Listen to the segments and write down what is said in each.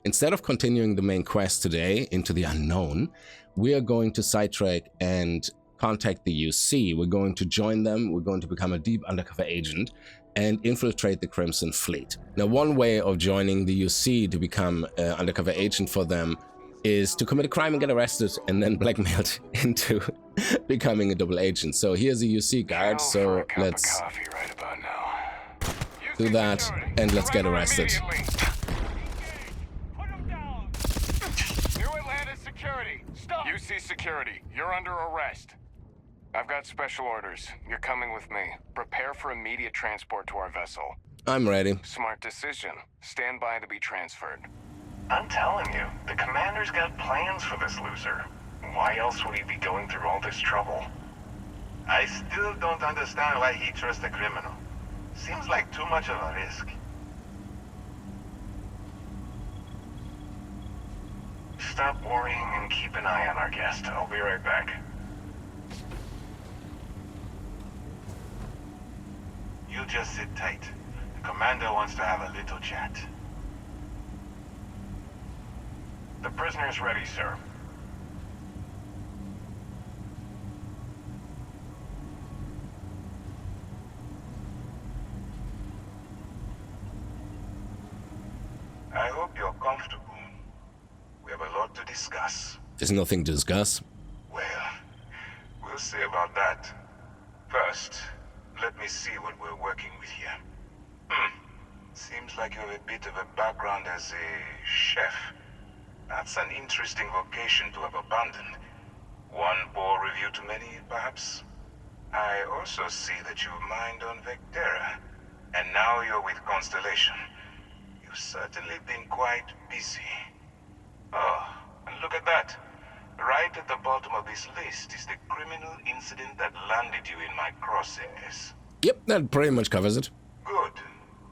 Instead of continuing the main quest today into the unknown, we are going to sidetrack and contact the UC. We're going to join them. We're going to become a deep undercover agent and infiltrate the Crimson Fleet. Now, one way of joining the UC to become an undercover agent for them is to commit a crime and get arrested and then blackmailed into becoming a double agent. So here's a UC guard, so let's do that and let's get arrested. UC security, you're under arrest. I've got special orders. You're coming with me. Prepare for immediate transport to our vessel. I'm ready. Smart decision. Stand by to be transferred. I'm telling you, the commander's got plans for this loser. Why else would he be going through all this trouble? I still don't understand why he trusts a criminal. Seems like too much of a risk. Stop worrying and keep an eye on our guest. I'll be right back. You just sit tight. The commander wants to have a little chat. The prisoner's ready, sir. I hope you're comfortable. We have a lot to discuss. There's nothing to discuss. Well, we'll see about that. First, let me see what we're working with here. Seems like you have a bit of a background as a chef. That's an interesting vocation to have abandoned. One poor review too many, perhaps? I also see that you mined on Vectera, and now you're with Constellation. You've certainly been quite busy. Oh, and look at that. Right at the bottom of this list is the criminal incident that landed you in my crosshairs. Yep, that pretty much covers it. Good.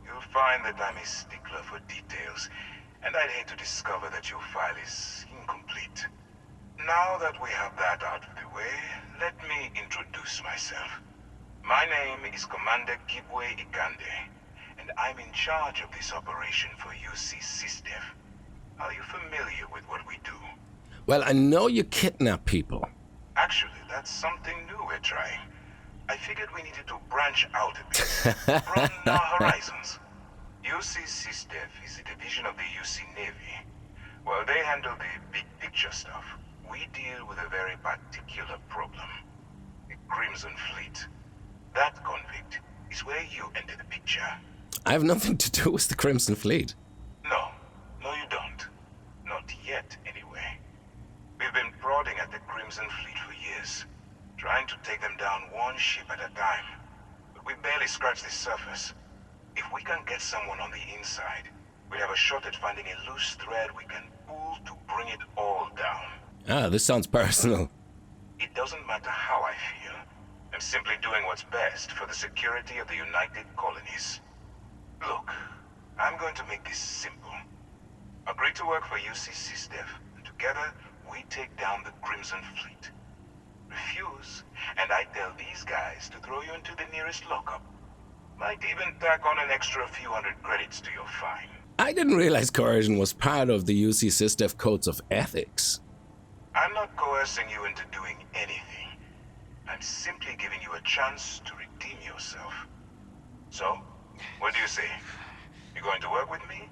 You'll find that I'm a stickler for details, and I'd hate to discover that your file is incomplete. Now that we have that out of the way, let me introduce myself. My name is Commander Kibwe Ikande, and I'm in charge of this operation for UC SysDev. Are you familiar with what we do? Well, I know you kidnap people. Actually, that's something new we're trying. I figured we needed to branch out a bit, broaden our horizons. UC SysDev is a division of the UC Navy. While they handle the big picture stuff, we deal with a very particular problem. The Crimson Fleet. That convict is where you enter the picture. I have nothing to do with the Crimson Fleet. No, you don't. Not yet, anyway. We've been prodding at the Crimson Fleet for years, trying to take them down one ship at a time. But we barely scratched the surface. If we can get someone on the inside, we'll have a shot at finding a loose thread we can pull to bring it all down. Ah, this sounds personal. It doesn't matter how I feel. I'm simply doing what's best for the security of the United Colonies. Look, I'm going to make this simple. Agree to work for UC SysDev, and together we take down the Crimson Fleet. Refuse, and I tell these guys to throw you into the nearest lockup. Might even tack on an extra few hundred credits to your fine. I didn't realize coercion was part of the UC SysDev codes of ethics. I'm not coercing you into doing anything. I'm simply giving you a chance to redeem yourself. So, what do you say? You going to work with me,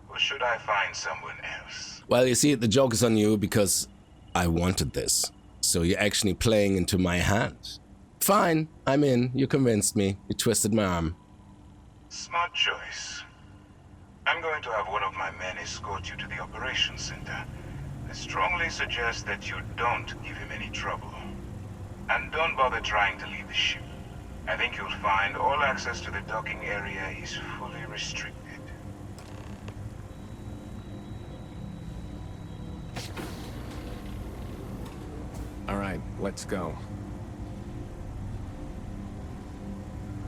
or should I find someone else? Well, you see, the joke is on you because I wanted this. So you're actually playing into my hand. Fine, I'm in. You convinced me. You twisted my arm. Smart choice. I'm going to have one of my men escort you to the operations center. I strongly suggest that you don't give him any trouble. And don't bother trying to leave the ship. I think you'll find all access to the docking area is fully restricted. All right, let's go.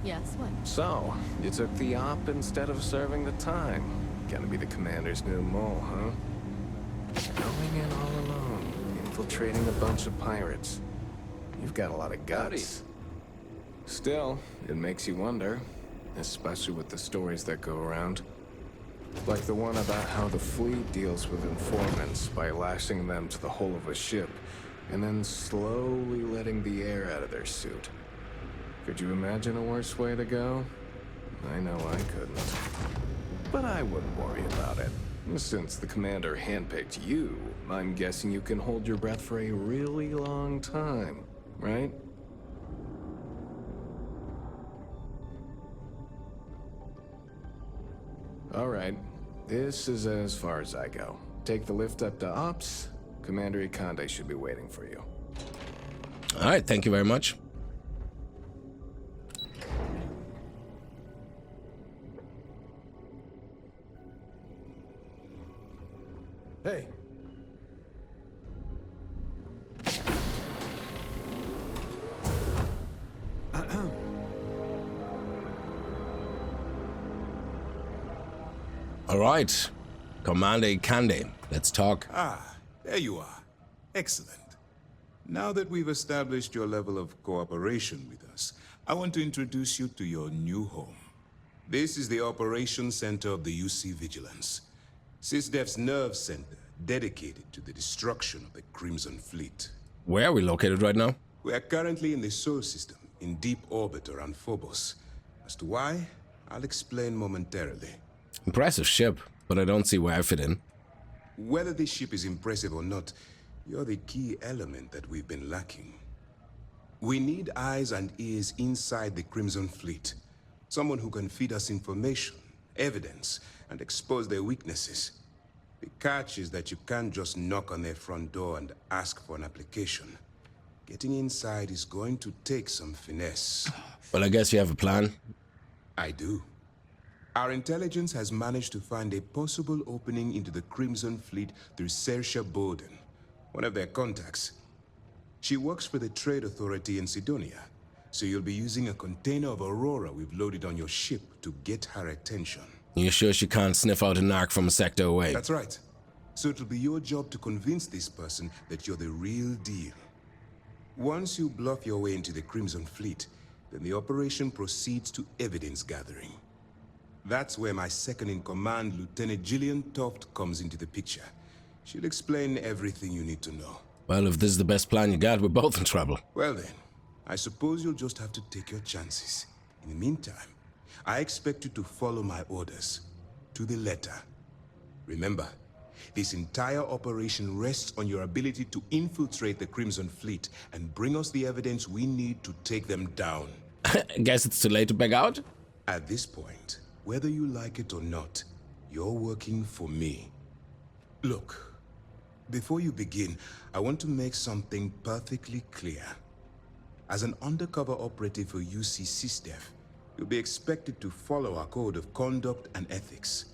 Yes, what? So, you took the op instead of serving the time. Gonna be the commander's new mole, huh? Going in all alone, infiltrating a bunch of pirates. You've got a lot of guts. Still, it makes you wonder, especially with the stories that go around. Like the one about how the fleet deals with informants by lashing them to the hull of a ship and then slowly letting the air out of their suit. Could you imagine a worse way to go? I know I couldn't. But I wouldn't worry about it. Since the commander handpicked you, I'm guessing you can hold your breath for a really long time, right? All right. This is as far as I go. Take the lift up to Ops. Commander Ikande should be waiting for you. All right, thank you very much. Hey. All right, Commander Ikande, let's talk. Ah, there you are. Excellent. Now that we've established your level of cooperation with us, I want to introduce you to your new home. This is the Operations Center of the UC Vigilance. SysDef's nerve center, dedicated to the destruction of the Crimson Fleet. Where are we located right now? We are currently in the Sol system, in deep orbit around Phobos. As to why, I'll explain momentarily. Impressive ship, but I don't see where I fit in. Whether this ship is impressive or not, you're the key element that we've been lacking. We need eyes and ears inside the Crimson Fleet. Someone who can feed us information, evidence, and expose their weaknesses. The catch is that you can't just knock on their front door and ask for an application. Getting inside is going to take some finesse. Well, I guess you have a plan. I do. Our intelligence has managed to find a possible opening into the Crimson Fleet through Saoirse Bowden, one of their contacts. She works for the Trade Authority in Sidonia, so you'll be using a container of Aurora we've loaded on your ship to get her attention. You sure she can't sniff out a narc from a sector away? That's right. So it'll be your job to convince this person that you're the real deal. Once you bluff your way into the Crimson Fleet, then the operation proceeds to evidence gathering. That's where my second-in-command, Lieutenant Gillian Toft, comes into the picture. She'll explain everything you need to know. Well, if this is the best plan you got, we're both in trouble. Well then, I suppose you'll just have to take your chances. In the meantime, I expect you to follow my orders, to the letter. Remember, this entire operation rests on your ability to infiltrate the Crimson Fleet and bring us the evidence we need to take them down. Guess it's too late to back out? At this point, whether you like it or not, you're working for me. Look, before you begin, I want to make something perfectly clear. As an undercover operative for UC SysDef, you'll be expected to follow our code of conduct and ethics.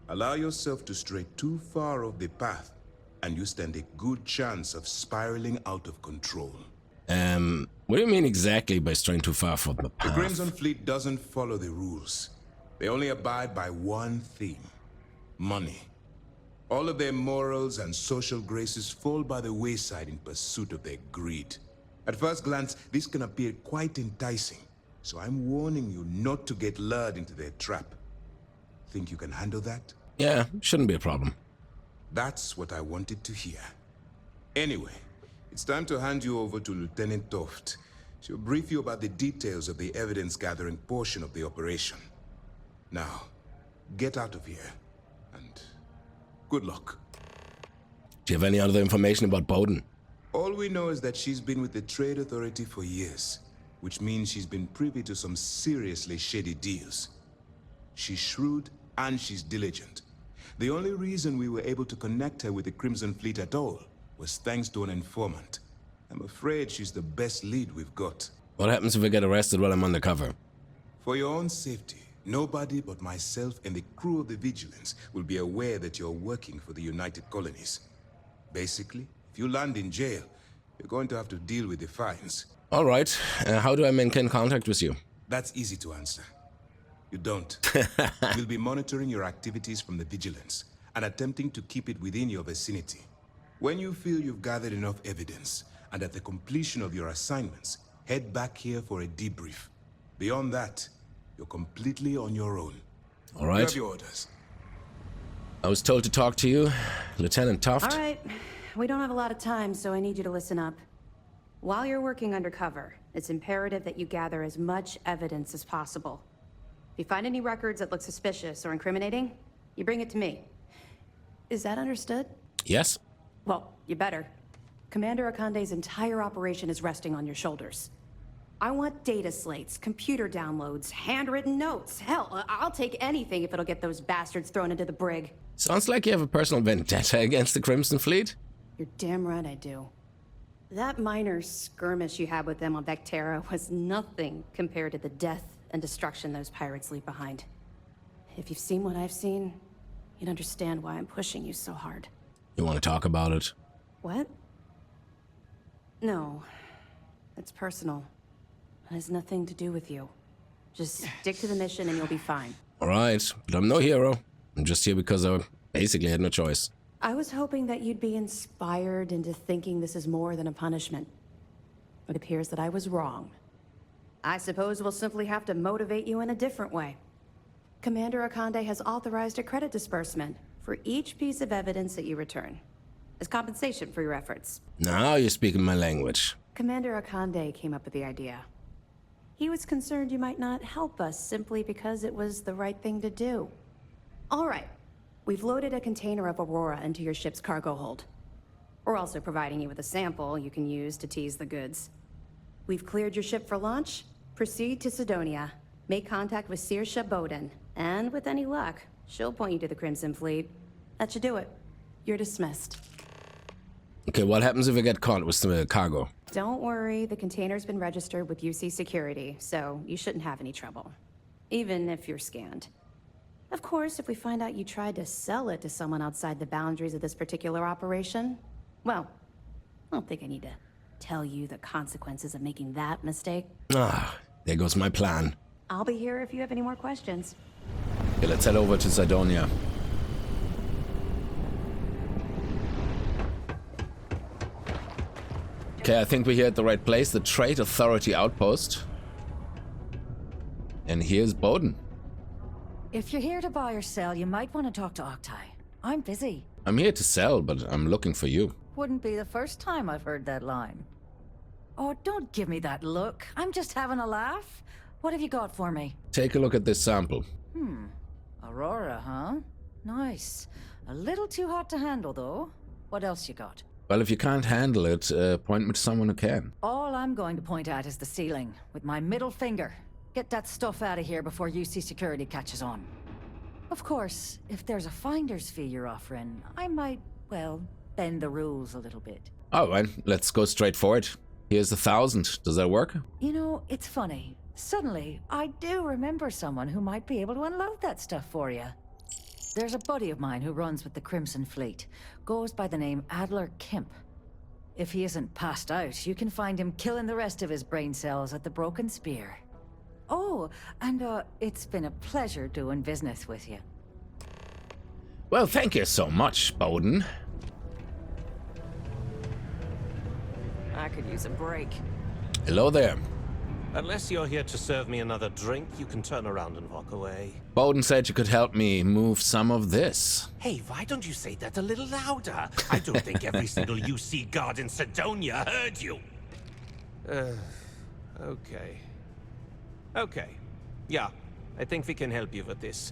Allow yourself to stray too far off the path, and you stand a good chance of spiraling out of control. What do you mean exactly by straying too far from the path? The Crimson Fleet doesn't follow the rules. They only abide by one thing: money. All of their morals and social graces fall by the wayside in pursuit of their greed. At first glance, this can appear quite enticing, so I'm warning you not to get lured into their trap. Think you can handle that? Yeah, shouldn't be a problem. That's what I wanted to hear. Anyway, it's time to hand you over to Lieutenant Toft. She'll brief you about the details of the evidence-gathering portion of the operation. Now, get out of here, and good luck. Do you have any other information about Bowden? All we know is that she's been with the Trade Authority for years, which means she's been privy to some seriously shady deals. She's shrewd and she's diligent. The only reason we were able to connect her with the Crimson Fleet at all was thanks to an informant. I'm afraid she's the best lead we've got. What happens if I get arrested while I'm undercover? For your own safety, nobody but myself and the crew of the Vigilance will be aware that you're working for the United Colonies. Basically, if you land in jail, you're going to have to deal with the fines. All right. How do I maintain contact with you? That's easy to answer. You don't. We'll be monitoring your activities from the Vigilance and attempting to keep it within your vicinity. When you feel you've gathered enough evidence, and at the completion of your assignments, head back here for a debrief. Beyond that, you're completely on your own. All right. You have your orders. I was told to talk to you, Lieutenant Tuft. All right. We don't have a lot of time, so I need you to listen up. While you're working undercover, it's imperative that you gather as much evidence as possible. If you find any records that look suspicious or incriminating, you bring it to me. Is that understood? Yes. Well, you better. Commander Akande's entire operation is resting on your shoulders. I want data slates, computer downloads, handwritten notes. Hell, I'll take anything if it'll get those bastards thrown into the brig. Sounds like you have a personal vendetta against the Crimson Fleet. You're damn right I do. That minor skirmish you had with them on Vectera was nothing compared to the death and destruction those pirates leave behind. If you've seen what I've seen, you'd understand why I'm pushing you so hard. You want to talk about it? What? No. It's personal. It has nothing to do with you. Just stick to the mission and you'll be fine. Alright, but I'm no hero. I'm just here because I basically had no choice. I was hoping that you'd be inspired into thinking this is more than a punishment. It appears that I was wrong. I suppose we'll simply have to motivate you in a different way. Commander Akande has authorized a credit disbursement for each piece of evidence that you return, as compensation for your efforts. Now you're speaking my language. Commander Akande came up with the idea. He was concerned you might not help us simply because it was the right thing to do. All right. We've loaded a container of Aurora into your ship's cargo hold. We're also providing you with a sample you can use to tease the goods. We've cleared your ship for launch. Proceed to Sidonia. Make contact with Saoirse Bowden. And with any luck, she'll point you to the Crimson Fleet. That should do it. You're dismissed. Okay, what happens if I get caught with some cargo? Don't worry, the container's been registered with UC Security, so you shouldn't have any trouble. Even if you're scanned. Of course, if we find out you tried to sell it to someone outside the boundaries of this particular operation, well, I don't think I need to tell you the consequences of making that mistake. Ah, there goes my plan. I'll be here if you have any more questions. Okay, let's head over to Sidonia. Okay, I think we're here at the right place, the Trade Authority Outpost. And here's Bowden. If you're here to buy or sell, you might want to talk to Octai. I'm busy. I'm here to sell, but I'm looking for you. Wouldn't be the first time I've heard that line. Oh, don't give me that look. I'm just having a laugh. What have you got for me? Take a look at this sample. Aurora, huh? Nice. A little too hot to handle, though. What else you got? Well, if you can't handle it, point me to someone who can. All I'm going to point at is the ceiling, with my middle finger. Get that stuff out of here before UC Security catches on. Of course, if there's a finder's fee you're offering, I might, well, bend the rules a little bit. Oh, well, let's go straight for it. Here's 1,000. Does that work? You know, it's funny. Suddenly, I do remember someone who might be able to unload that stuff for you. There's a buddy of mine who runs with the Crimson Fleet. Goes by the name Adler Kemp. If he isn't passed out, you can find him killing the rest of his brain cells at the Broken Spear. Oh, and it's been a pleasure doing business with you. Well, thank you so much, Bowden. I could use a break. Hello there. Unless you're here to serve me another drink, you can turn around and walk away. Bowden said you could help me move some of this. Hey, why don't you say that a little louder? I don't think every single UC guard in Sidonia heard you. Okay. Okay. Yeah, I think we can help you with this.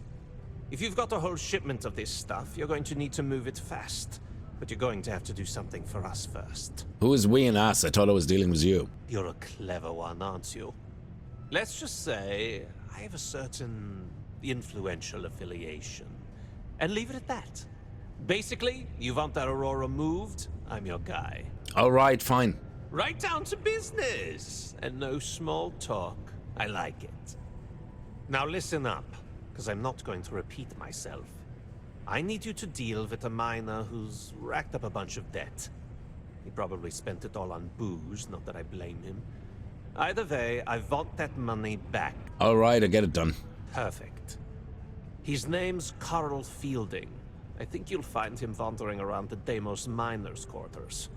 If you've got a whole shipment of this stuff, you're going to need to move it fast. But you're going to have to do something for us first. Who is we and us? I thought I was dealing with you. You're a clever one, aren't you? Let's just say I have a certain influential affiliation. And leave it at that. Basically, you want that Aurora moved, I'm your guy. All right, fine. Right down to business. And no small talk. I like it. Now listen up, because I'm not going to repeat myself. I need you to deal with a miner who's racked up a bunch of debt. He probably spent it all on booze, not that I blame him. Either way, I want that money back. All right, I get it done. Perfect. His name's Carl Fielding. I think you'll find him wandering around the Deimos miners' quarters.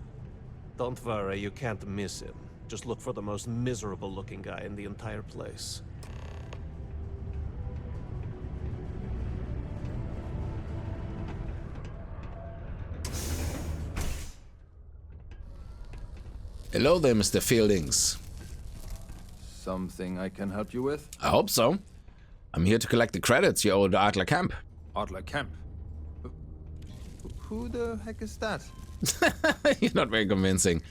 Don't worry, you can't miss him. Just look for the most miserable-looking guy in the entire place. Hello there, Mr. Fieldings. Something I can help you with? I hope so. I'm here to collect the credits you owe to Adler Camp. Adler Camp? Who the heck is that? You're not very convincing.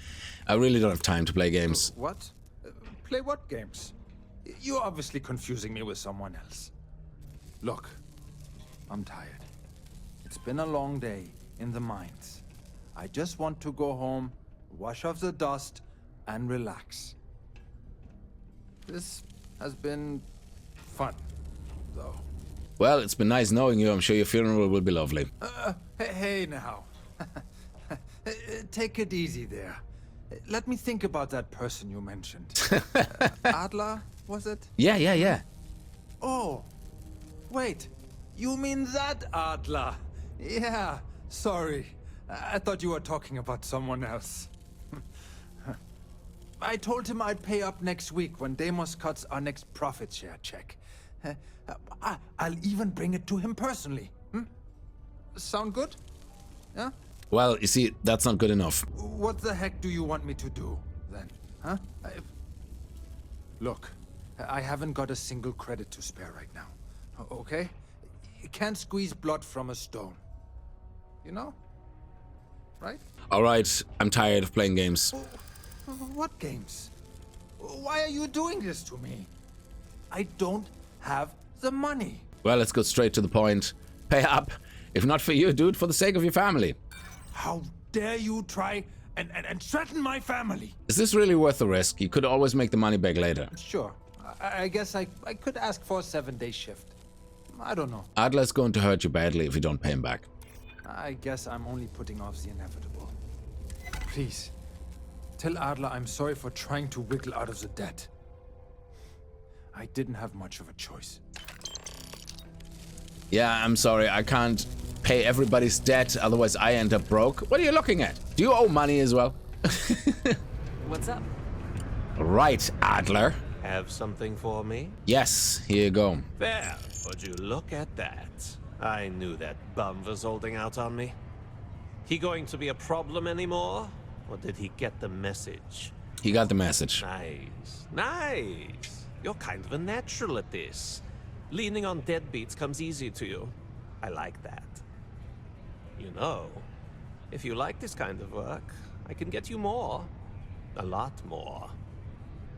I really don't have time to play games. What? Play what games? You're obviously confusing me with someone else. Look, I'm tired. It's been a long day in the mines. I just want to go home, wash off the dust, and relax. This has been fun, though. Well, it's been nice knowing you. I'm sure your funeral will be lovely. Hey now. Take it easy there. Let me think about that person you mentioned. Adler, was it? Yeah. Oh, wait. You mean that Adler? Yeah, sorry. I thought you were talking about someone else. I told him I'd pay up next week when Deimos cuts our next profit share check. I'll even bring it to him personally. Sound good? Yeah? Well, you see, that's not good enough. What the heck do you want me to do, then? Huh? Look, I haven't got a single credit to spare right now. Okay? You can't squeeze blood from a stone. You know? Right? Alright, I'm tired of playing games. What games? Why are you doing this to me? I don't have the money. Well, let's go straight to the point. Pay up. If not for you, do it for the sake of your family. How dare you try and threaten my family? Is this really worth the risk? You could always make the money back later. Sure. I guess I could ask for a 7-day shift. I don't know. Adler's going to hurt you badly if you don't pay him back. I guess I'm only putting off the inevitable. Please, tell Adler I'm sorry for trying to wiggle out of the debt. I didn't have much of a choice. Yeah, I'm sorry. I can't pay everybody's debt, otherwise I end up broke. What are you looking at? Do you owe money as well? What's up? Right, Adler. Have something for me? Yes, here you go. There, would you look at that? I knew that bum was holding out on me. He going to be a problem anymore? Or did he get the message? He got the message. Nice. You're kind of a natural at this. Leaning on deadbeats comes easy to you. I like that. You know, if you like this kind of work, I can get you more. A lot more.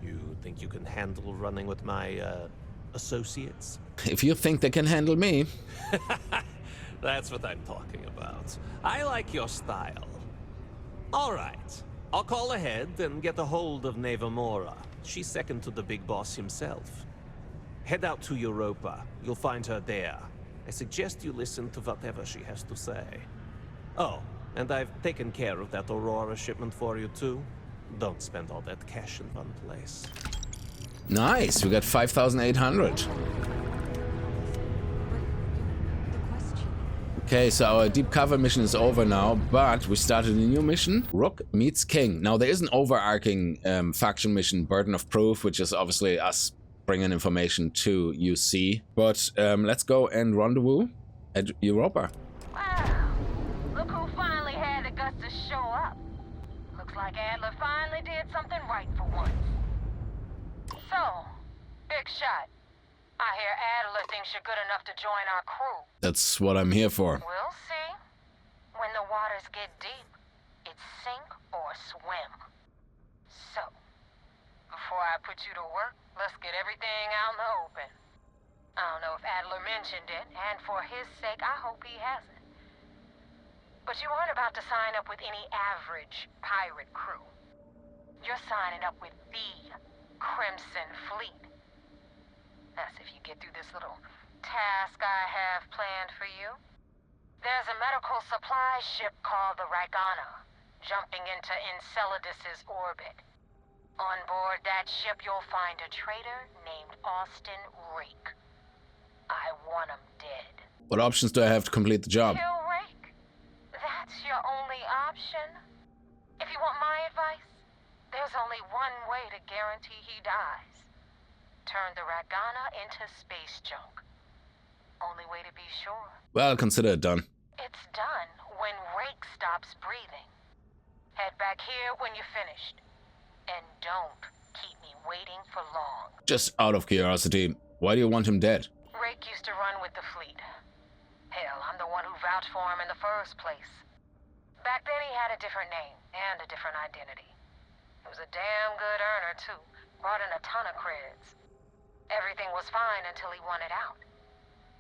You think you can handle running with my, associates? If you think they can handle me. That's what I'm talking about. I like your style. All right. I'll call ahead and get a hold of Neva Mora. She's second to the big boss himself. Head out to Europa. You'll find her there. I suggest you listen to whatever she has to say. Oh, and I've taken care of that Aurora shipment for you too. Don't spend all that cash in one place. Nice, we got 5,800. Okay, so our deep cover mission is over now, but we started a new mission. Rook meets King. Now there is an overarching faction mission, Burden of Proof, which is obviously us bringing information to UC. But let's go and rendezvous at Europa. Wow, look who finally had the guts to show up. Looks like Adler finally did something right for once. So, big shot. I hear Adler thinks you're good enough to join our crew. That's what I'm here for. We'll see. When the waters get deep, it's sink or swim. So, before I put you to work, let's get everything out in the open. I don't know if Adler mentioned it, and for his sake, I hope he hasn't. But you aren't about to sign up with any average pirate crew. You're signing up with the Crimson Fleet. That's if you get through this little task I have planned for you. There's a medical supply ship called the Ragana, jumping into Enceladus's orbit. On board that ship, you'll find a traitor named Austin Rake. I want him dead. What options do I have to complete the job? Kill Rake? That's your only option? If you want my advice, there's only one way to guarantee he dies. Turn the Ragana into space junk. Only way to be sure. Well, consider it done. It's done when Rake stops breathing. Head back here when you're finished. And don't keep me waiting for long. Just out of curiosity, why do you want him dead? Rake used to run with the fleet. Hell, I'm the one who vouched for him in the first place. Back then he had a different name and a different identity. He was a damn good earner too. Brought in a ton of creds. Everything was fine until he wanted out.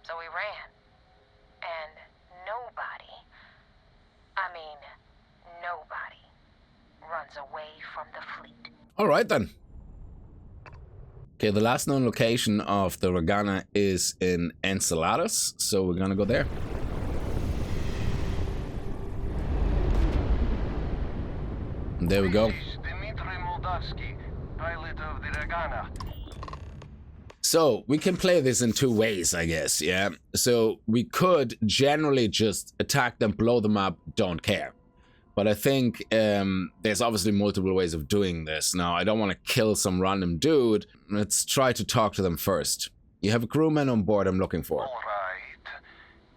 So he ran. And nobody, I mean, nobody runs away from the fleet. All right then. Okay, the last known location of the Regana is in Enceladus, so we're gonna go there. And there we go. Pilot of the Regana. So we can play this in two ways, I guess, yeah? So we could generally just attack them, blow them up, don't care. But I think there's obviously multiple ways of doing this. Now, I don't want to kill some random dude. Let's try to talk to them first. You have a crewman on board I'm looking for. All right.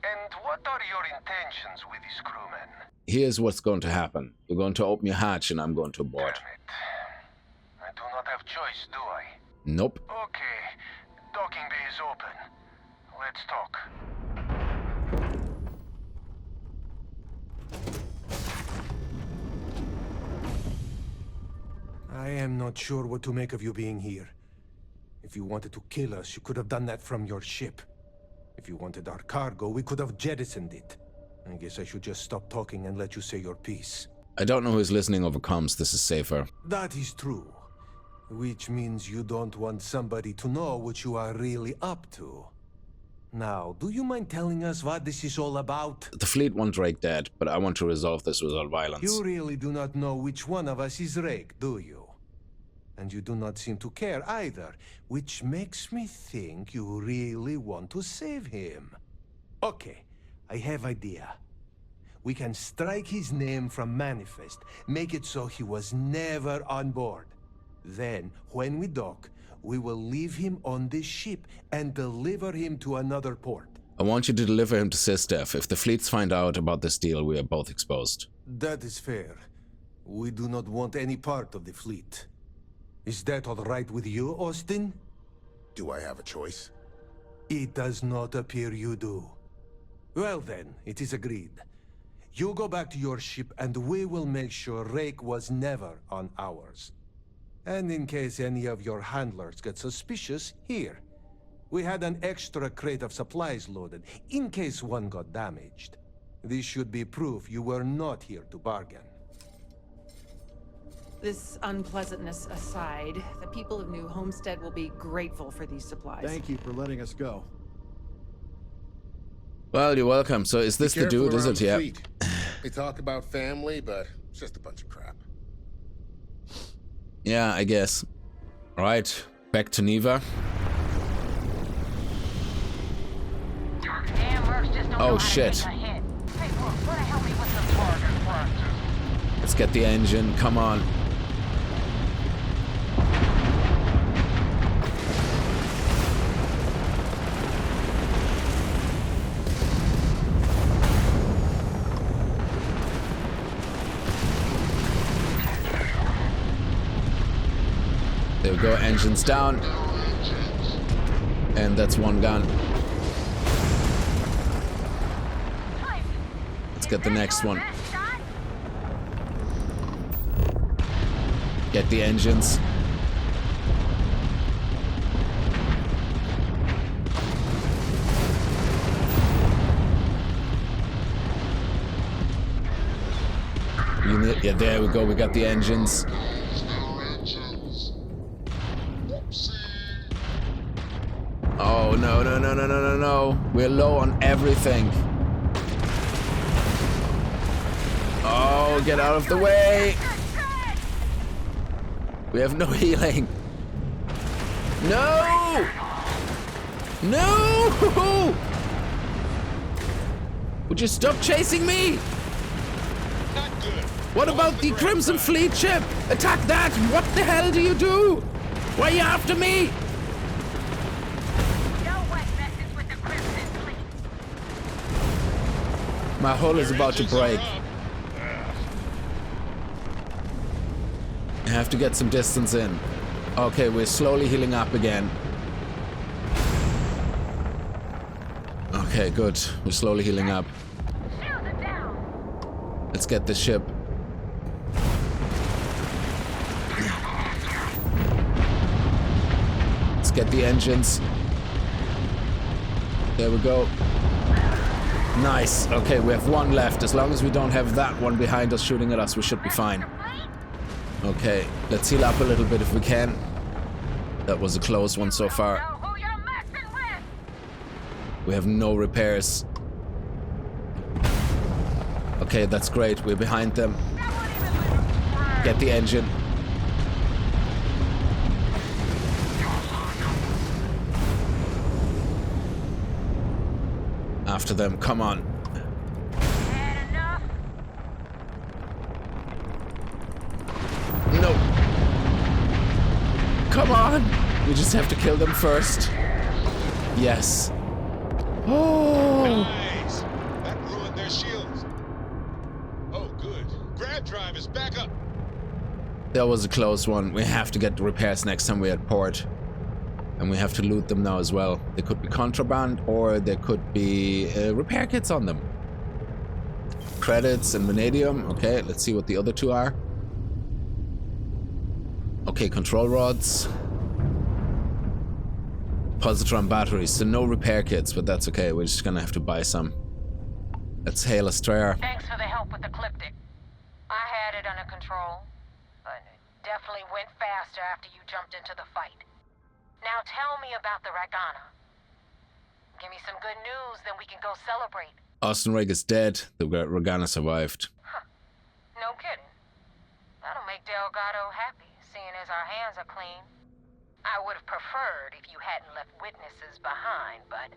And what are your intentions with this crewman? Here's what's going to happen. You're going to open your hatch and I'm going to board. Damn it. I do not have choice, do I? Nope. Okay. Docking bay is open. Let's talk. I am not sure what to make of you being here. If you wanted to kill us, you could have done that from your ship. If you wanted our cargo, we could have jettisoned it. I guess I should just stop talking and let you say your piece. I don't know who's listening over comms. This is safer. That is true. Which means you don't want somebody to know what you are really up to. Now, do you mind telling us what this is all about? The fleet want Rake dead, but I want to resolve this without violence. You really do not know which one of us is Rake, do you? And you do not seem to care either, which makes me think you really want to save him. Okay, I have idea. We can strike his name from Manifest, make it so he was never on board. Then, when we dock, we will leave him on this ship and deliver him to another port. I want you to deliver him to SysDev. If the fleets find out about this deal, we are both exposed. That is fair. We do not want any part of the fleet. Is that all right with you, Austin? Do I have a choice? It does not appear you do. Well then, it is agreed. You go back to your ship and we will make sure Rake was never on ours. And in case any of your handlers get suspicious, here. We had an extra crate of supplies loaded, in case one got damaged. This should be proof you were not here to bargain. This unpleasantness aside, the people of New Homestead will be grateful for these supplies. Thank you for letting us go. Well, you're welcome. So is this the dude, is it? Yeah. They talk about family, but it's just a bunch of crap. Yeah, I guess. All right, back to Neva. Oh shit. Let's get the engine, come on. There we go, engines down. And that's one gun. Let's get the next one. Get the engines. Yeah, there we go, we got the engines. Oh, no, no, no, no, no, no, no. We're low on everything. Oh, get out of the way. We have no healing. No! No! Would you stop chasing me? Not good. What about the Crimson Fleet ship? Attack that! What the hell do you do? Why are you after me? My hull is about to break. have to get some distance in. Okay, we're slowly healing up again. Okay, good. We're slowly healing up. Let's get the ship. Let's get the engines. There we go. Nice. Okay, we have one left. As long as we don't have that one behind us shooting at us, we should be fine. Okay, let's heal up a little bit if we can. That was a close one so far. We have no repairs. Okay, that's great. We're behind them. Get the engine. After them, come on. No. Come on. We just have to kill them first. Yes. Oh. Nice. That ruined their shields. Oh, good. Grab drivers, back up. That was a close one. We have to get the repairs next time we're at port. And we have to loot them now as well. They could be contraband or there could be repair kits on them. Credits and vanadium. Okay, let's see what the other two are. Okay, control rods. Positron batteries. So no repair kits, but that's okay. We're just gonna have to buy some. Let's hail Astrea. Thanks for the help with the Ecliptic. I had it under control, but it definitely went faster after you jumped into the fight. Now tell me about the Ragana. Give me some good news, then we can go celebrate. Austin Rigg is dead. The Ragana survived. Huh. No kidding. That'll make Delgado happy, seeing as our hands are clean. I would have preferred if you hadn't left witnesses behind, but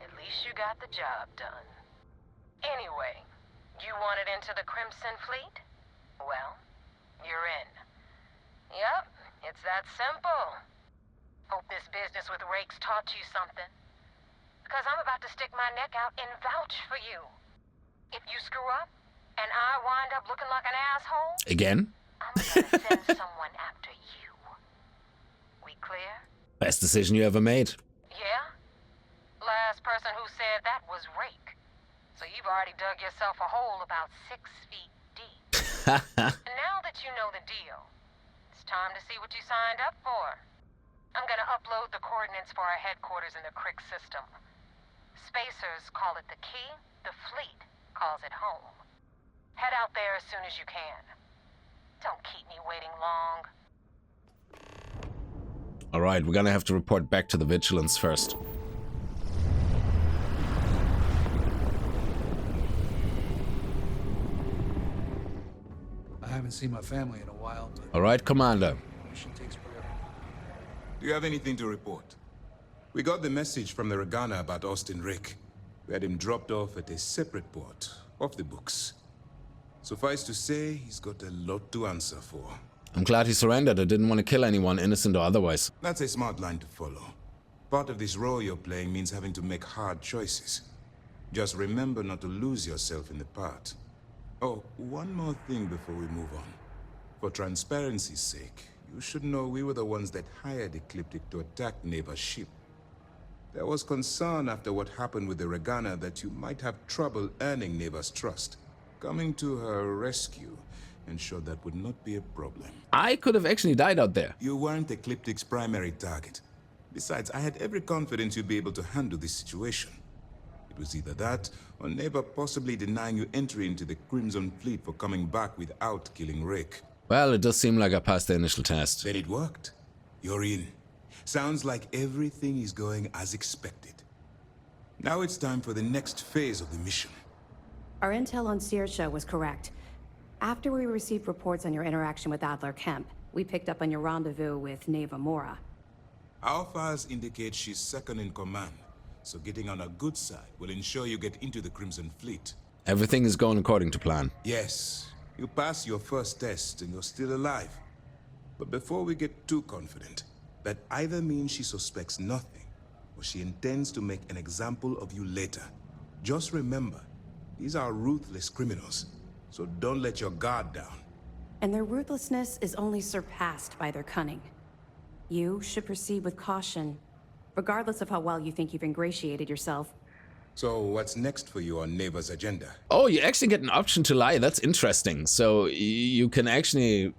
at least you got the job done. Anyway, you wanted into the Crimson Fleet? Well, you're in. Yep, it's that simple. Hope this business with Rakes taught you something. Because I'm about to stick my neck out and vouch for you. If you screw up, and I wind up looking like an asshole... Again? I'm gonna send someone after you. We clear? Best decision you ever made. Yeah? Last person who said that was Rake. So you've already dug yourself a hole about 6 feet deep. Now that you know the deal, it's time to see what you signed up for. I'm gonna upload the coordinates for our headquarters in the Kickz system. Spacers call it the key, the fleet calls it home. Head out there as soon as you can. Don't keep me waiting long. Alright, we're gonna have to report back to the Vigilance first. I haven't seen my family in a while, but... Alright, Commander. Mission takes forever. Do you have anything to report? We got the message from the Ragana about Austin Rick. We had him dropped off at a separate port, off the books. Suffice to say, he's got a lot to answer for. I'm glad he surrendered. I didn't want to kill anyone, innocent or otherwise. That's a smart line to follow. Part of this role you're playing means having to make hard choices. Just remember not to lose yourself in the part. Oh, one more thing before we move on. For transparency's sake, you should know we were the ones that hired Ecliptic to attack Neva's ship. There was concern after what happened with the Ragana that you might have trouble earning Neva's trust. Coming to her rescue ensured that would not be a problem. I could have actually died out there. You weren't Ecliptic's primary target. Besides, I had every confidence you'd be able to handle this situation. It was either that, or Neva possibly denying you entry into the Crimson Fleet for coming back without killing Rick. Well, it does seem like I passed the initial test. Then it worked. You're in. Sounds like everything is going as expected. Now it's time for the next phase of the mission. Our intel on Saoirse was correct. After we received reports on your interaction with Adler Kemp, we picked up on your rendezvous with Neva Mora. Our files indicate she's second in command, so getting on her good side will ensure you get into the Crimson Fleet. Everything is going according to plan. Yes, you passed your first test and you're still alive. But before we get too confident, that either means she suspects nothing, or she intends to make an example of you later. Just remember, these are ruthless criminals, so don't let your guard down. And their ruthlessness is only surpassed by their cunning. You should proceed with caution, regardless of how well you think you've ingratiated yourself. So what's next for you on Neva's agenda? Oh, you actually get an option to lie. That's interesting. So you can actually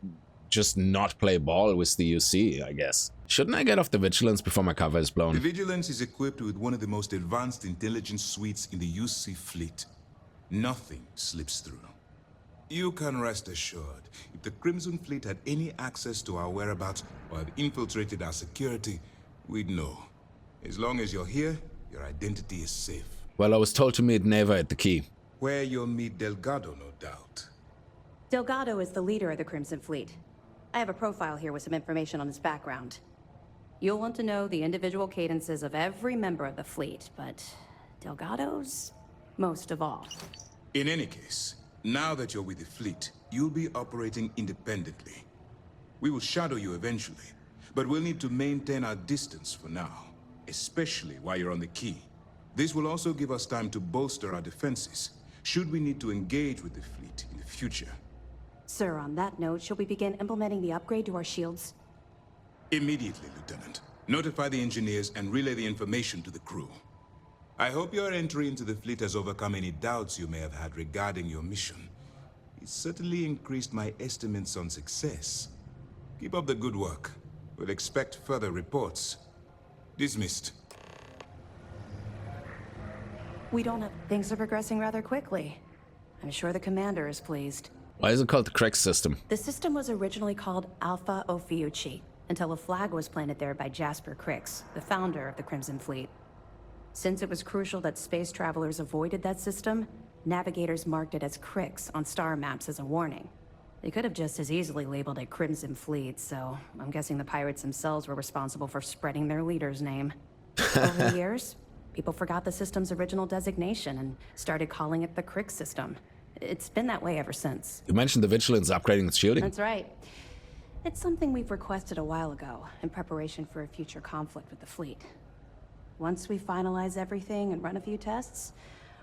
just not play ball with the UC, I guess. Shouldn't I get off the Vigilance before my cover is blown? The Vigilance is equipped with one of the most advanced intelligence suites in the UC fleet. Nothing slips through. You can rest assured, if the Crimson Fleet had any access to our whereabouts or had infiltrated our security, we'd know. As long as you're here, your identity is safe. Well, I was told to meet Neva at the key. Where you'll meet Delgado, no doubt. Delgado is the leader of the Crimson Fleet. I have a profile here with some information on his background. You'll want to know the individual cadences of every member of the fleet, but Delgado's most of all. In any case, now that you're with the fleet, you'll be operating independently. We will shadow you eventually, but we'll need to maintain our distance for now, especially while you're on the key. This will also give us time to bolster our defenses, should we need to engage with the fleet in the future. Sir, on that note, shall we begin implementing the upgrade to our shields? Immediately, Lieutenant. Notify the engineers and relay the information to the crew. I hope your entry into the fleet has overcome any doubts you may have had regarding your mission. It certainly increased my estimates on success. Keep up the good work. We'll expect further reports. Dismissed. We don't have... Things are progressing rather quickly. I'm sure the commander is pleased. Why is it called the Kickz system? The system was originally called Alpha Ophiuchi, until a flag was planted there by Jasper Kickz, the founder of the Crimson Fleet. Since it was crucial that space travelers avoided that system, navigators marked it as Kickz on star maps as a warning. They could have just as easily labeled it Crimson Fleet, so I'm guessing the pirates themselves were responsible for spreading their leader's name. Over the years, people forgot the system's original designation and started calling it the Kickz system. It's been that way ever since. You mentioned the Vigilance upgrading its shielding. That's right. It's something we've requested a while ago, in preparation for a future conflict with the fleet. Once we finalize everything and run a few tests,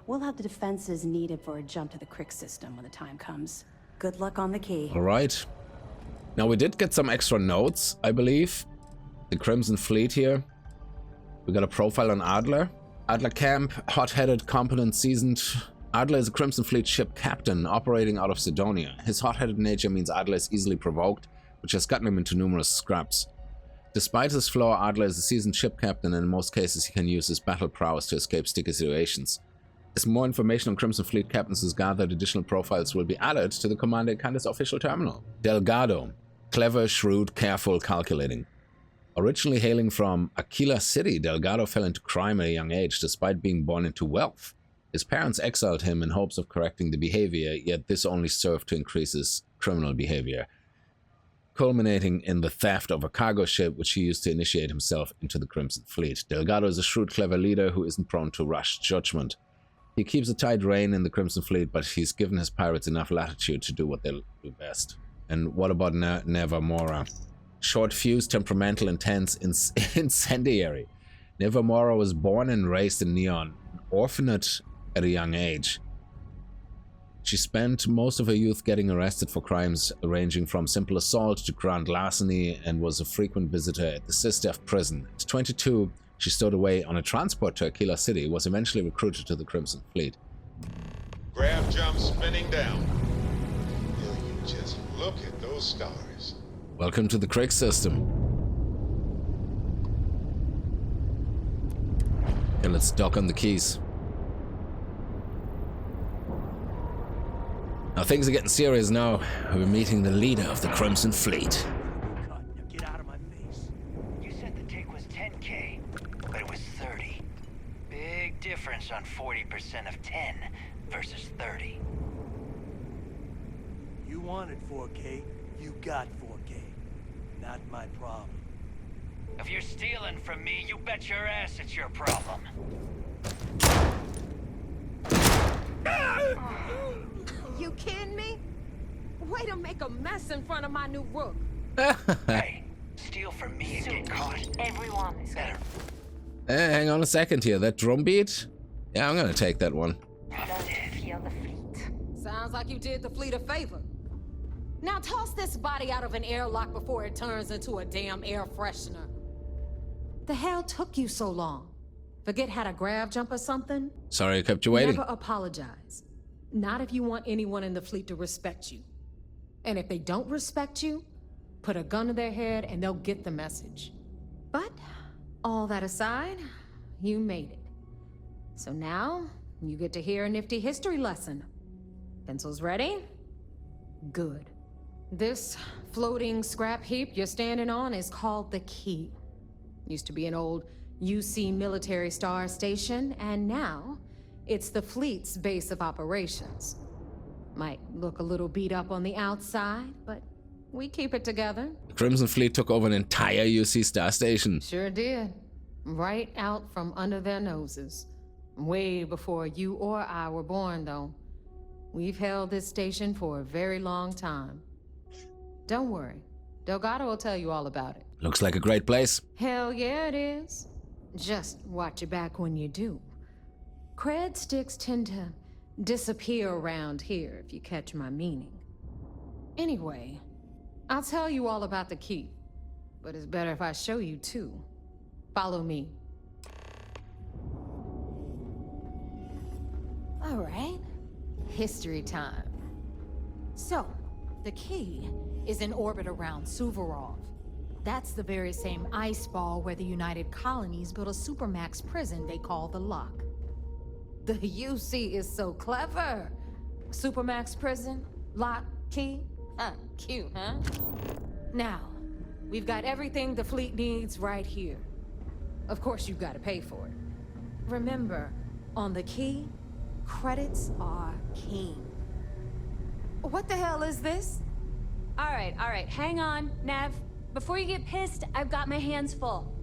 we'll have the defenses needed for a jump to the Kickz system when the time comes. Good luck on the key. All right. Now, we did get some extra notes, I believe. The Crimson Fleet here. We got a profile on Adler. Adler Camp, hot-headed, competent, seasoned. Adler is a Crimson Fleet ship captain operating out of Sidonia. His hot-headed nature means Adler is easily provoked, which has gotten him into numerous scraps. Despite his flaw, Adler is a seasoned ship captain, and in most cases he can use his battle prowess to escape sticky situations. As more information on Crimson Fleet captains is gathered, additional profiles will be added to the Commander Candace official terminal. Delgado. Clever, shrewd, careful, calculating. Originally hailing from Aquila City, Delgado fell into crime at a young age despite being born into wealth. His parents exiled him in hopes of correcting the behavior, yet this only served to increase his criminal behavior, culminating in the theft of a cargo ship which he used to initiate himself into the Crimson Fleet. Delgado is a shrewd, clever leader who isn't prone to rash judgment. He keeps a tight rein in the Crimson Fleet, but he's given his pirates enough latitude to do what they'll do best. And what about Neva Mora? Short fuse, temperamental, intense, incendiary. Neva Mora was born and raised in Neon, an orphanage at a young age. She spent most of her youth getting arrested for crimes ranging from simple assault to grand larceny, and was a frequent visitor at the Sistef prison. At 22, she stowed away on a transport to Aquila City, was eventually recruited to the Crimson Fleet. Graph jump spinning down. Will you just look at those stars? Welcome to the Kickz system. Okay, let's dock on the keys. Now things are getting serious now. We're meeting the leader of the Crimson Fleet. Get out of my face. You said the take was 10K, but it was 30. Big difference on 40% of 10 versus 30. You wanted 4K, you got 4K. Not my problem. If you're stealing from me, you bet your ass it's your problem. You kidding me? Way to make a mess in front of my new rook. Hey, steal from me and get caught. Everyone is better. Hang on a second here. That drum beat? Yeah, I'm gonna take that one. Sounds like you did the fleet a favor. Now toss this body out of an airlock before it turns into a damn air freshener. The hell took you so long? Forget how to grav jump or something? Sorry I kept you waiting. Never apologize. Not if you want anyone in the fleet to respect you. And if they don't respect you, put a gun to their head and they'll get the message. But, all that aside, you made it. So now, you get to hear a nifty history lesson. Pencils ready? Good. This floating scrap heap you're standing on is called the Key. Used to be an old UC military star station, and now it's the fleet's base of operations. Might look a little beat up on the outside, but we keep it together. The Crimson Fleet took over an entire UC star station. Sure did. Right out from under their noses. Way before you or I were born, though. We've held this station for a very long time. Don't worry. Delgado will tell you all about it. Looks like a great place. Hell yeah, it is. Just watch your back when you do. Cred sticks tend to disappear around here, if you catch my meaning. Anyway, I'll tell you all about the Key, but it's better if I show you too. Follow me. All right, history time. So, the Key is in orbit around Suvorov. That's the very same ice ball where the United Colonies built a supermax prison they call the Lock. The UC is so clever. Supermax prison, lock, key. Cute, huh? Now, we've got everything the fleet needs right here. Of course, you've got to pay for it. Remember, on the Key, credits are king. What the hell is this? All right, hang on, Nev. Before you get pissed, I've got my hands full.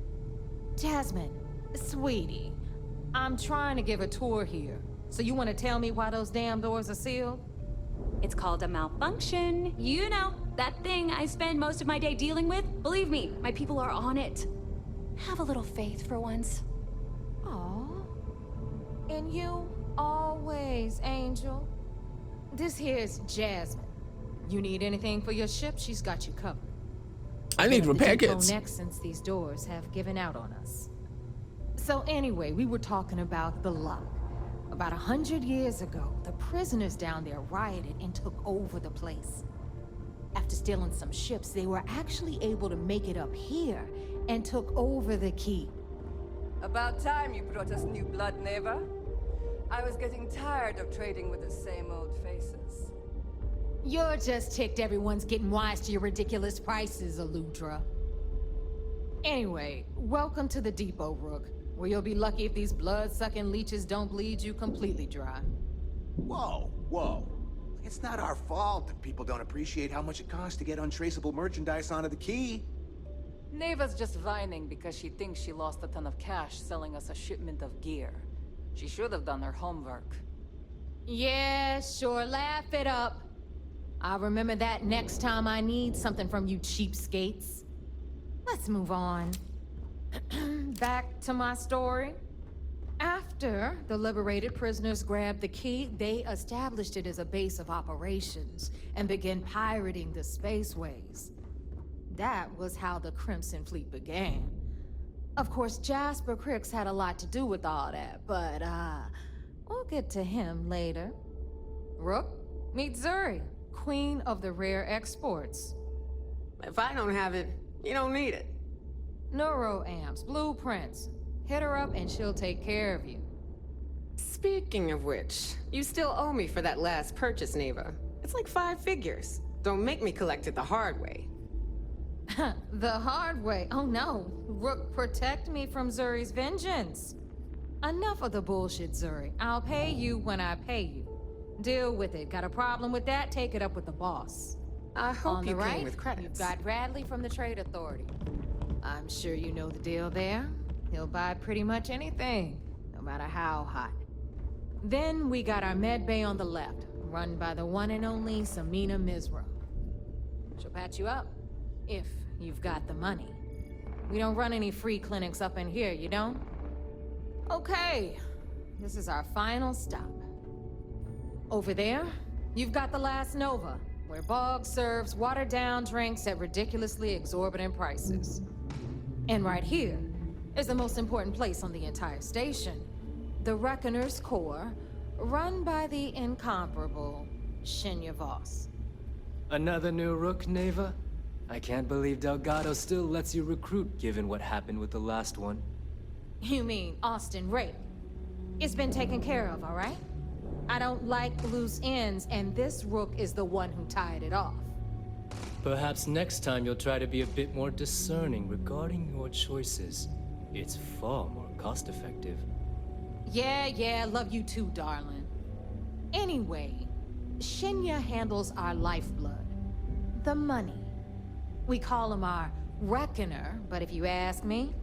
Jasmine, sweetie, I'm trying to give a tour here. So you want to tell me why those damn doors are sealed? It's called a malfunction. You know, that thing I spend most of my day dealing with. Believe me, my people are on it. Have a little faith for once. Aw. And you always, Angel. This here's Jasmine. You need anything for your ship, she's got you covered. I need repair kits. Next, since these doors have given out on us. So anyway, we were talking about the Lock. About 100 years ago, the prisoners down there rioted and took over the place. After stealing some ships, they were actually able to make it up here and took over the Key. About time you brought us new blood, Neva. I was getting tired of trading with the same old faces. You're just ticked everyone's getting wise to your ridiculous prices, Aludra. Anyway, welcome to the depot, Rook, where you'll be lucky if these blood-sucking leeches don't bleed you completely dry. Whoa. It's not our fault that people don't appreciate how much it costs to get untraceable merchandise onto the Key. Neva's just whining because she thinks she lost a ton of cash selling us a shipment of gear. She should have done her homework. Yeah, sure, laugh it up. I'll remember that next time I need something from you cheapskates. Let's move on. Back to my story. After the liberated prisoners grabbed the Key, they established it as a base of operations and began pirating the spaceways. That was how the Crimson Fleet began. Of course, Jasper Kickz had a lot to do with all that, but we'll get to him later. Rook, meet Zuri, Queen of the Rare Exports. If I don't have it, you don't need it. Neuroamps, blueprints. Hit her up and she'll take care of you. Speaking of which, you still owe me for that last purchase, Neva. It's like 5 figures. Don't make me collect it the hard way. The hard way? Oh no. Rook, protect me from Zuri's vengeance. Enough of the bullshit, Zuri. I'll pay you when I pay you. Deal with it. Got a problem with that? Take it up with the boss. I hope On you the came right, with credits. You've got Radley from the Trade Authority. I'm sure you know the deal there. He'll buy pretty much anything, no matter how hot. Then we got our med bay on the left, run by the one and only Samina Mizra. She'll patch you up, if you've got the money. We don't run any free clinics up in here, you don't? Okay, this is our final stop. Over there, you've got the last Nova, where Bog serves watered-down drinks at ridiculously exorbitant prices. And right here is the most important place on the entire station, the Reckoner's Core, run by the incomparable Shinya Voss. Another new rook, Neva? I can't believe Delgado still lets you recruit, given what happened with the last one. You mean Austin Rake? It's been taken care of, all right? I don't like loose ends, and this rook is the one who tied it off. Perhaps next time you'll try to be a bit more discerning regarding your choices. It's far more cost-effective. Yeah, love you too, darling. Anyway, Shinya handles our lifeblood. The money. We call him our Reckoner, but if you ask me,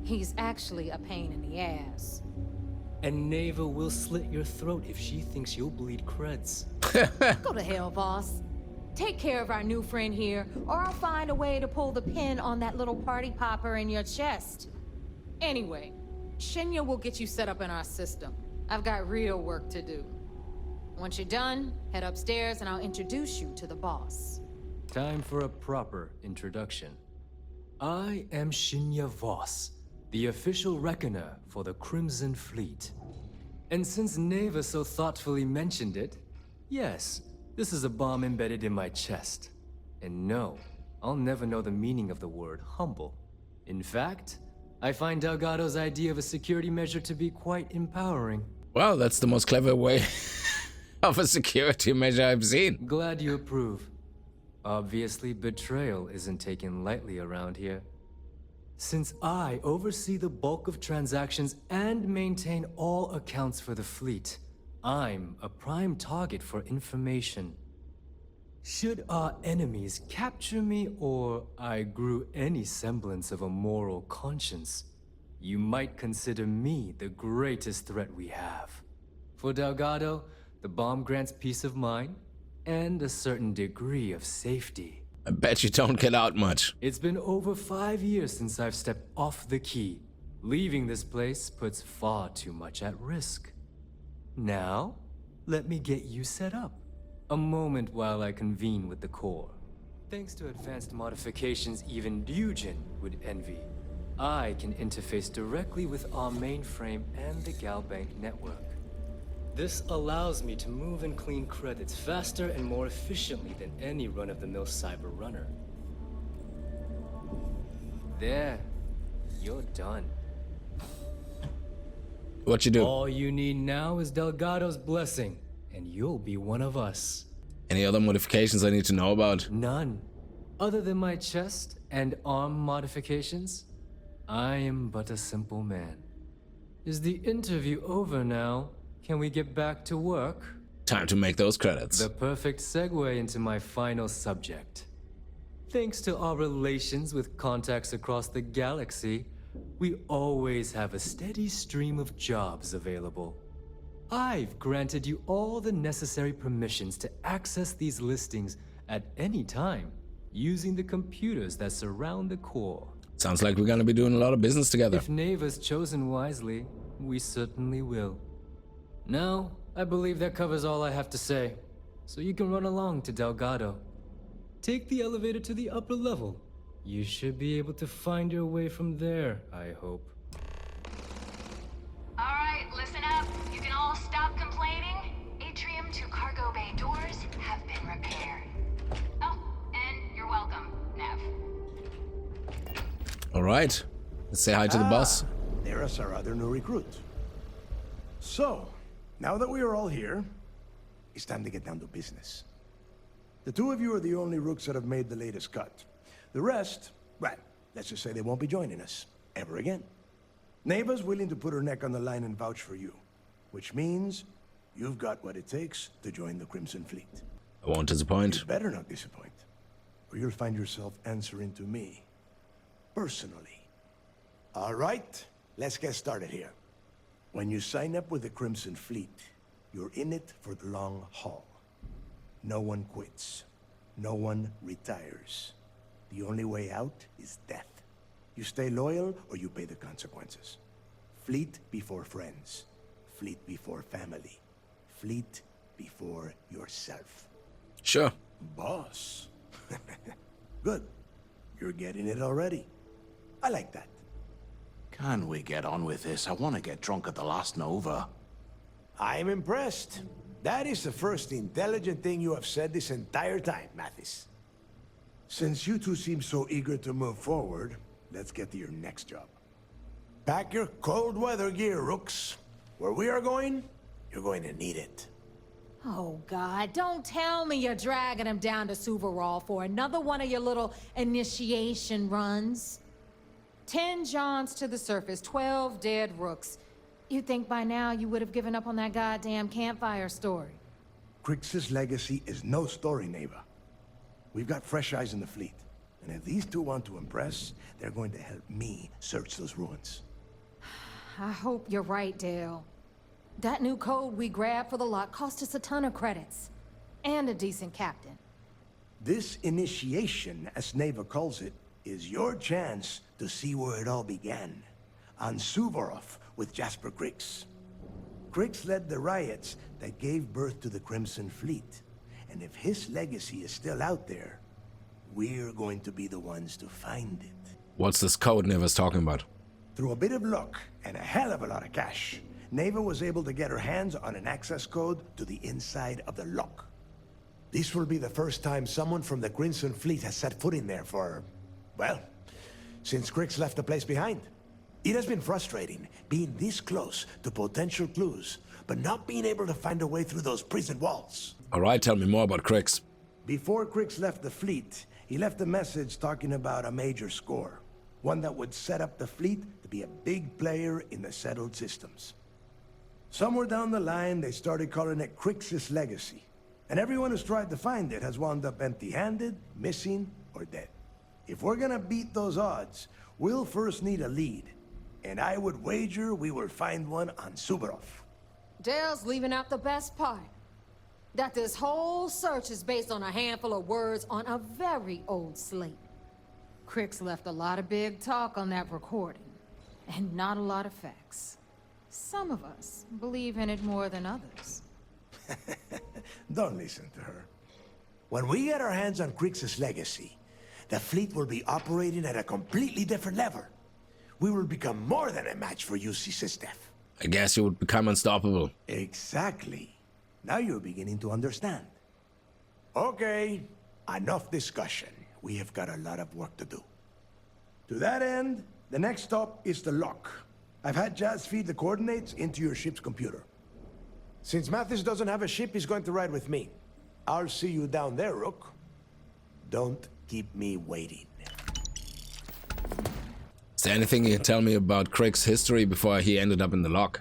he's actually a pain in the ass. And Neva will slit your throat if she thinks you'll bleed creds. Go to hell, boss. Take care of our new friend here, or I'll find a way to pull the pin on that little party popper in your chest. Anyway, Shinya will get you set up in our system. I've got real work to do. Once you're done, head upstairs and I'll introduce you to the boss. Time for a proper introduction. I am Shinya Voss, the official reckoner for the Crimson Fleet. And since Neva so thoughtfully mentioned it, yes, this is a bomb embedded in my chest. And no, I'll never know the meaning of the word humble. In fact, I find Delgado's idea of a security measure to be quite empowering. Well, that's the most clever way of a security measure I've seen. Glad you approve. Obviously, betrayal isn't taken lightly around here. Since I oversee the bulk of transactions and maintain all accounts for the fleet, I'm a prime target for information. Should our enemies capture me or I grew any semblance of a moral conscience, you might consider me the greatest threat we have. For Delgado, the bomb grants peace of mind and a certain degree of safety. I bet you don't get out much. It's been over 5 years since I've stepped off the key. Leaving this place puts far too much at risk. Now, let me get you set up. A moment while I convene with the core. Thanks to advanced modifications even Ryujin would envy, I can interface directly with our mainframe and the Galbank network. This allows me to move and clean credits faster and more efficiently than any run-of-the-mill cyber runner. There, you're done. What you do? All you need now is Delgado's blessing, and you'll be one of us. Any other modifications I need to know about? None. Other than my chest and arm modifications, I am but a simple man. Is the interview over now? Can we get back to work? Time to make those credits. The perfect segue into my final subject. Thanks to our relations with contacts across the galaxy, we always have a steady stream of jobs available. I've granted you all the necessary permissions to access these listings at any time, using the computers that surround the core. Sounds like we're gonna be doing a lot of business together. If Neva's chosen wisely, we certainly will. Now, I believe that covers all I have to say, so you can run along to Delgado. Take the elevator to the upper level. You should be able to find your way from there, I hope. Alright, listen up. You can all stop complaining. Atrium to cargo bay doors have been repaired. Oh, and you're welcome, Nev. Alright, let's say hi to the boss. There's our other new recruit. So, now that we are all here, it's time to get down to business. The two of you are the only rooks that have made the latest cut. The rest, well, let's just say they won't be joining us ever again. Neva's willing to put her neck on the line and vouch for you, which means you've got what it takes to join the Crimson Fleet. I won't disappoint. You better not disappoint, or you'll find yourself answering to me, personally. All right, let's get started here. When you sign up with the Crimson Fleet, you're in it for the long haul. No one quits. No one retires. The only way out is death. You stay loyal or you pay the consequences. Fleet before friends. Fleet before family. Fleet before yourself. Sure. Boss. Good. You're getting it already. I like that. Can we get on with this? I want to get drunk at the last Nova. I'm impressed. That is the first intelligent thing you have said this entire time, Mathis. Since you two seem so eager to move forward, let's get to your next job. Pack your cold weather gear, Rooks. Where we are going, you're going to need it. Oh, God, don't tell me you're dragging him down to Suvorov for another one of your little initiation runs. 10 Johns to the surface, 12 dead Rooks. You'd think by now you would have given up on that goddamn campfire story. Kickz's legacy is no story, Neva. We've got fresh eyes in the fleet. And if these two want to impress, they're going to help me search those ruins. I hope you're right, Dale. That new code we grabbed for the lock cost us a ton of credits. And a decent captain. This initiation, as Neva calls it, is your chance to see where it all began. On Suvorov with Jasper Kickz. Kickz led the riots that gave birth to the Crimson Fleet. And if his legacy is still out there, we're going to be the ones to find it. What's this code Neva's talking about? Through a bit of luck and a hell of a lot of cash, Neva was able to get her hands on an access code to the inside of the lock. This will be the first time someone from the Crimson Fleet has set foot in there for, well, since Kickz left the place behind. It has been frustrating being this close to potential clues, but not being able to find a way through those prison walls. Alright, tell me more about Kickz. Before Kickz left the fleet, he left a message talking about a major score. One that would set up the fleet to be a big player in the settled systems. Somewhere down the line, they started calling it Kickz's legacy. And everyone who's tried to find it has wound up empty-handed, missing, or dead. If we're gonna beat those odds, we'll first need a lead. And I would wager we will find one on Suvorov. Dale's leaving out the best part. That this whole search is based on a handful of words on a very old slate. Kickz left a lot of big talk on that recording, and not a lot of facts. Some of us believe in it more than others. Don't listen to her. When we get our hands on Kickz's legacy, the fleet will be operating at a completely different level. We will become more than a match for UC Systef. I guess you would become unstoppable. Exactly. Now you're beginning to understand. Okay, enough discussion. We have got a lot of work to do. To that end, the next stop is the lock. I've had Jazz feed the coordinates into your ship's computer. Since Mathis doesn't have a ship, he's going to ride with me. I'll see you down there, Rook. Don't keep me waiting. Is there anything you can tell me about Kickz's history before he ended up in the lock?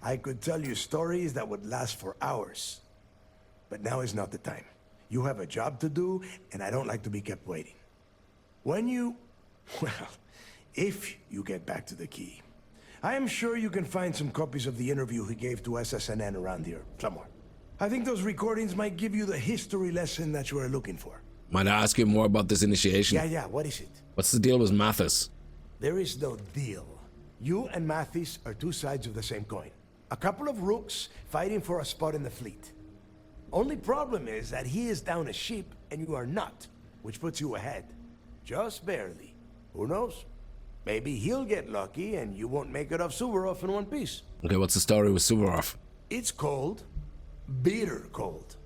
I could tell you stories that would last for hours. But now is not the time. You have a job to do, and I don't like to be kept waiting. When you... well, if you get back to the key, I am sure you can find some copies of the interview he gave to SSNN around here, somewhere. I think those recordings might give you the history lesson that you are looking for. Might I ask you more about this initiation? Yeah, what is it? What's the deal with Mathis? There is no deal. You and Mathis are two sides of the same coin. A couple of rooks fighting for a spot in the fleet. Only problem is that he is down a ship and you are not, which puts you ahead. Just barely. Who knows? Maybe he'll get lucky and you won't make it off Suvorov in one piece. Okay, what's the story with Suvorov? It's cold. Bitter cold.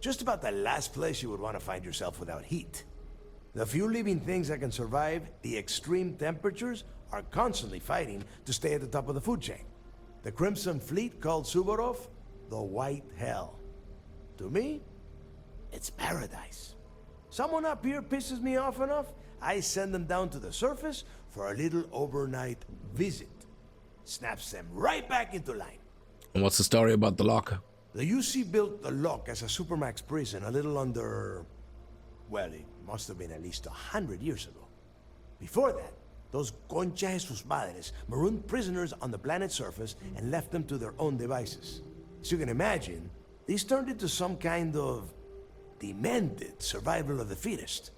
Just about the last place you would want to find yourself without heat. The few living things that can survive the extreme temperatures are constantly fighting to stay at the top of the food chain. The Crimson Fleet called Suvorov the White Hell. To me, it's paradise. Someone up here pisses me off enough, I send them down to the surface for a little overnight visit. Snaps them right back into line. And what's the story about the lock? The UC built the lock as a supermax prison a little under... well, it must have been at least 100 years ago. Before that, those concha de sus madres marooned prisoners on the planet's surface and left them to their own devices. As you can imagine, these turned into some kind of demented survival of the fittest.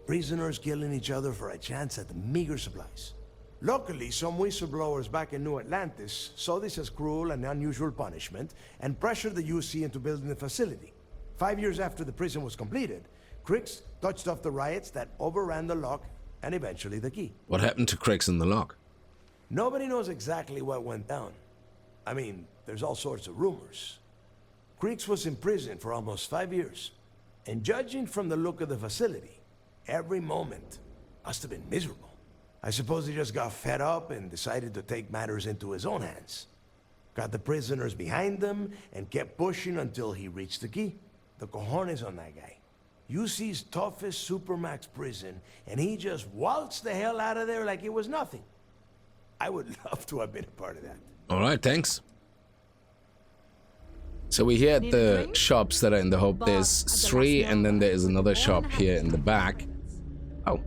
Prisoners killing each other for a chance at meager supplies. Luckily, some whistleblowers back in New Atlantis saw this as cruel and unusual punishment and pressured the UC into building the facility. 5 years after the prison was completed, Kickz touched off the riots that overran the lock and eventually the key. What happened to Kickz in the lock? Nobody knows exactly what went down. I mean, there's all sorts of rumors. Kickz was in prison for almost 5 years. And judging from the look of the facility, every moment must have been miserable. I suppose he just got fed up and decided to take matters into his own hands. Got the prisoners behind him and kept pushing until he reached the key. The cojones on that guy. UC's toughest supermax prison, and he just waltzed the hell out of there like it was nothing. I would love to have been a part of that. All right, thanks. So we're here at the shops that are in the Hope. There's 3, and then there is another shop here in the back. Oh,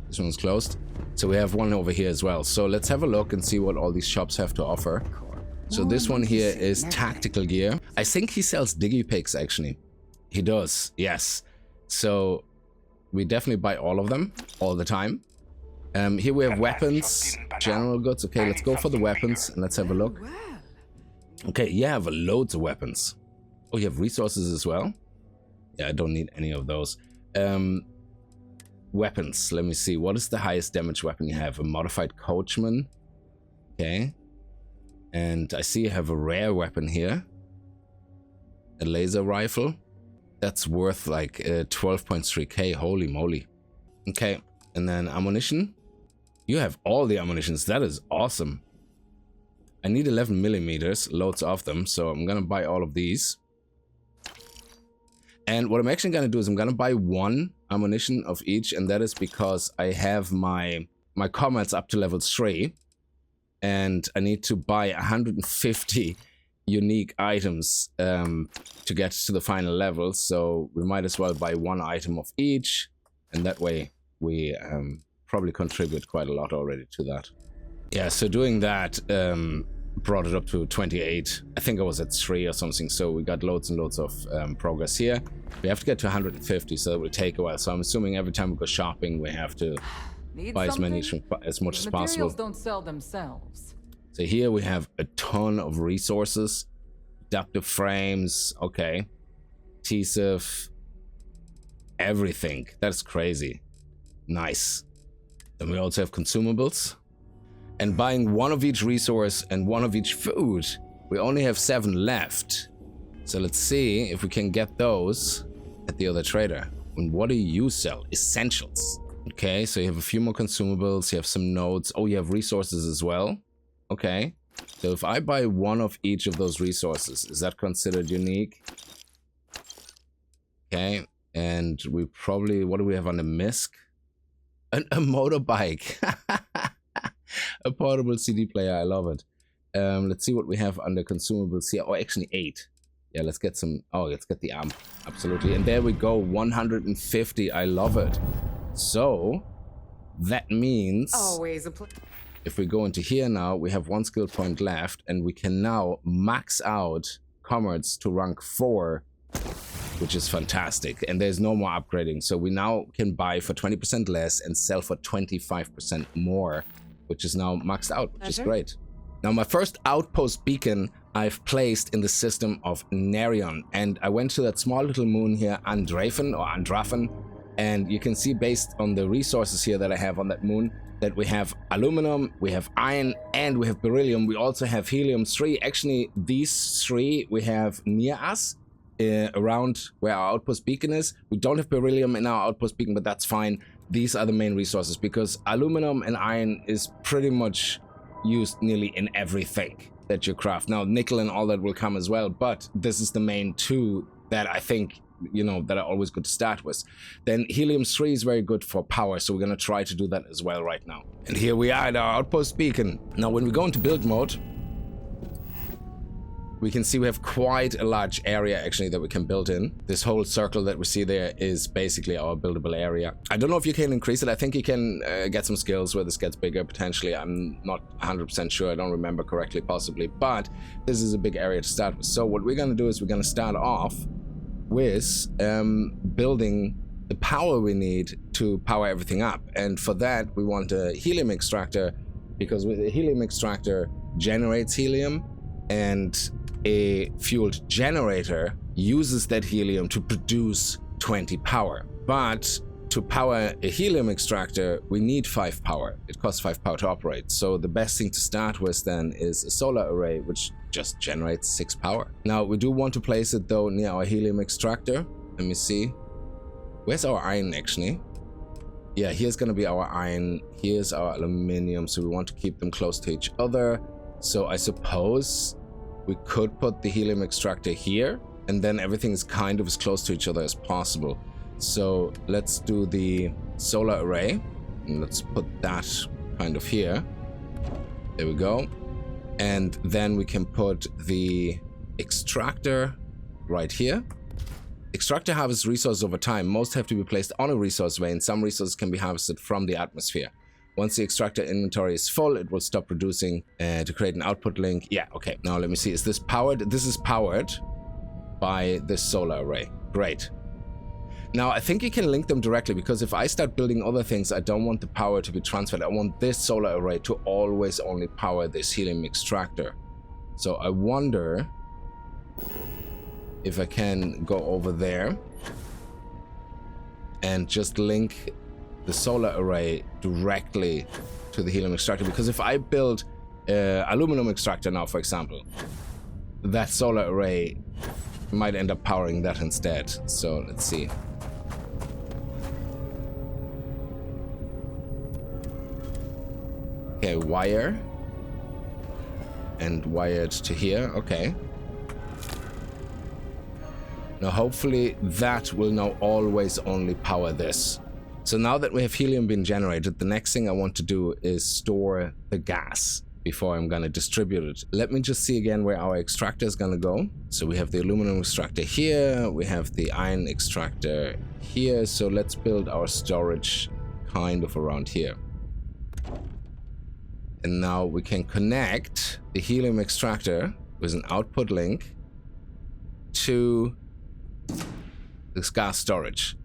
this one's closed. So we have one over here as well. So let's have a look and see what all these shops have to offer. So this one here is tactical gear. I think he sells digipigs, actually. He does, yes. So we definitely buy all of them all the time. Here we have weapons, general goods. Okay, let's go for the weapons and let's have a look. Okay, you have loads of weapons. Oh, you have resources as well? Yeah, I don't need any of those. Weapons, let me see. What is the highest damage weapon you have? A modified coachman. Okay. And I see you have a rare weapon here. A laser rifle. That's worth like 12.3k. Holy moly. Okay, and then ammunition. You have all the ammunitions. That is awesome. I need 11 millimeters, loads of them, so I'm gonna buy all of these. And what I'm actually gonna do is I'm gonna buy 1 ammunition of each, and that is because I have my comrades up to level 3, and I need to buy 150 unique items to get to the final level. So we might as well buy 1 item of each, and that way we probably contribute quite a lot already to that. Yeah, so doing that brought it up to 28. I think I was at 3 or something, so we got loads and loads of progress here. We have to get to 150, so it will take a while. So I'm assuming every time we go shopping, we have to buy as much as possible. Materials don't sell themselves. So here we have a ton of resources. Adaptive frames, okay. Adhesive, everything. That's crazy. Nice. Then we also have consumables. And buying 1 of each resource and 1 of each food, we only have 7 left. So let's see if we can get those at the other trader. And what do you sell? Essentials. Okay, so you have a few more consumables, you have some nodes. Oh, you have resources as well. Okay, so if I buy 1 of each of those resources, is that considered unique? Okay, and we probably, what do we have on the MISC? A motorbike. A portable CD player, I love it. Let's see what we have under consumables here. Oh, actually 8. Yeah, let's get some, oh, let's get the amp. Absolutely, and there we go, 150, I love it. So, that means... Always a if we go into here now, we have 1 skill point left, and we can now max out comrades to rank 4, which is fantastic. And there's no more upgrading, so we now can buy for 20% less and sell for 25% more, which is now maxed out, which is great. Now, my first outpost beacon I've placed in the system of Nerion, and I went to that small little moon here, Andrafen, and you can see based on the resources here that I have on that moon, that we have aluminum, we have iron, and we have beryllium. We also have helium-3. Actually, these 3 we have near us, around where our outpost beacon is. We don't have beryllium in our outpost beacon, but that's fine. These are the main resources, because aluminum and iron is pretty much used nearly in everything that you craft. Now, nickel and all that will come as well, but this is the main 2 that I think, you know, that are always good to start with. Then helium-3 is very good for power, so we're gonna try to do that as well right now. And here we are at our outpost beacon. Now, when we go into build mode, we can see we have quite a large area actually that we can build in. This whole circle that we see there is basically our buildable area. I don't know if you can increase it. I think you can get some skills where this gets bigger potentially. I'm not 100% sure. I don't remember correctly, possibly, but this is a big area to start with. So what we're gonna do is we're gonna start off with building the power we need to power everything up. And for that, we want a helium extractor, because with a helium extractor generates helium, and a fueled generator uses that helium to produce 20 power. But to power a helium extractor, we need 5 power. It costs 5 power to operate. So the best thing to start with then is a solar array, which just generates 6 power. Now, we do want to place it though near our helium extractor. Let me see. Where's our iron actually? Yeah, here's gonna be our iron. Here's our aluminium. So we want to keep them close to each other. So I suppose we could put the helium extractor here, and then everything is kind of as close to each other as possible. So let's do the solar array, and let's put that kind of here. There we go. And then we can put the extractor right here. Extractor harvests resources over time. Most have to be placed on a resource way, and some resources can be harvested from the atmosphere. Once the extractor inventory is full, it will stop producing to create an output link. Yeah, okay. Now let me see. Is this powered? This is powered by this solar array. Great. Now, I think you can link them directly, because if I start building other things, I don't want the power to be transferred. I want this solar array to always only power this helium extractor. So I wonder if I can go over there and just link the solar array directly to the helium extractor. Because if I build an aluminum extractor now, for example, that solar array might end up powering that instead. So let's see. Okay, wire. And wired to here. Okay. Now hopefully that will now always only power this. So now that we have helium being generated, the next thing I want to do is store the gas before I'm gonna distribute it. Let me just see again where our extractor is gonna go. So we have the aluminum extractor here, we have the iron extractor here. So let's build our storage kind of around here. And now we can connect the helium extractor with an output link to this gas storage.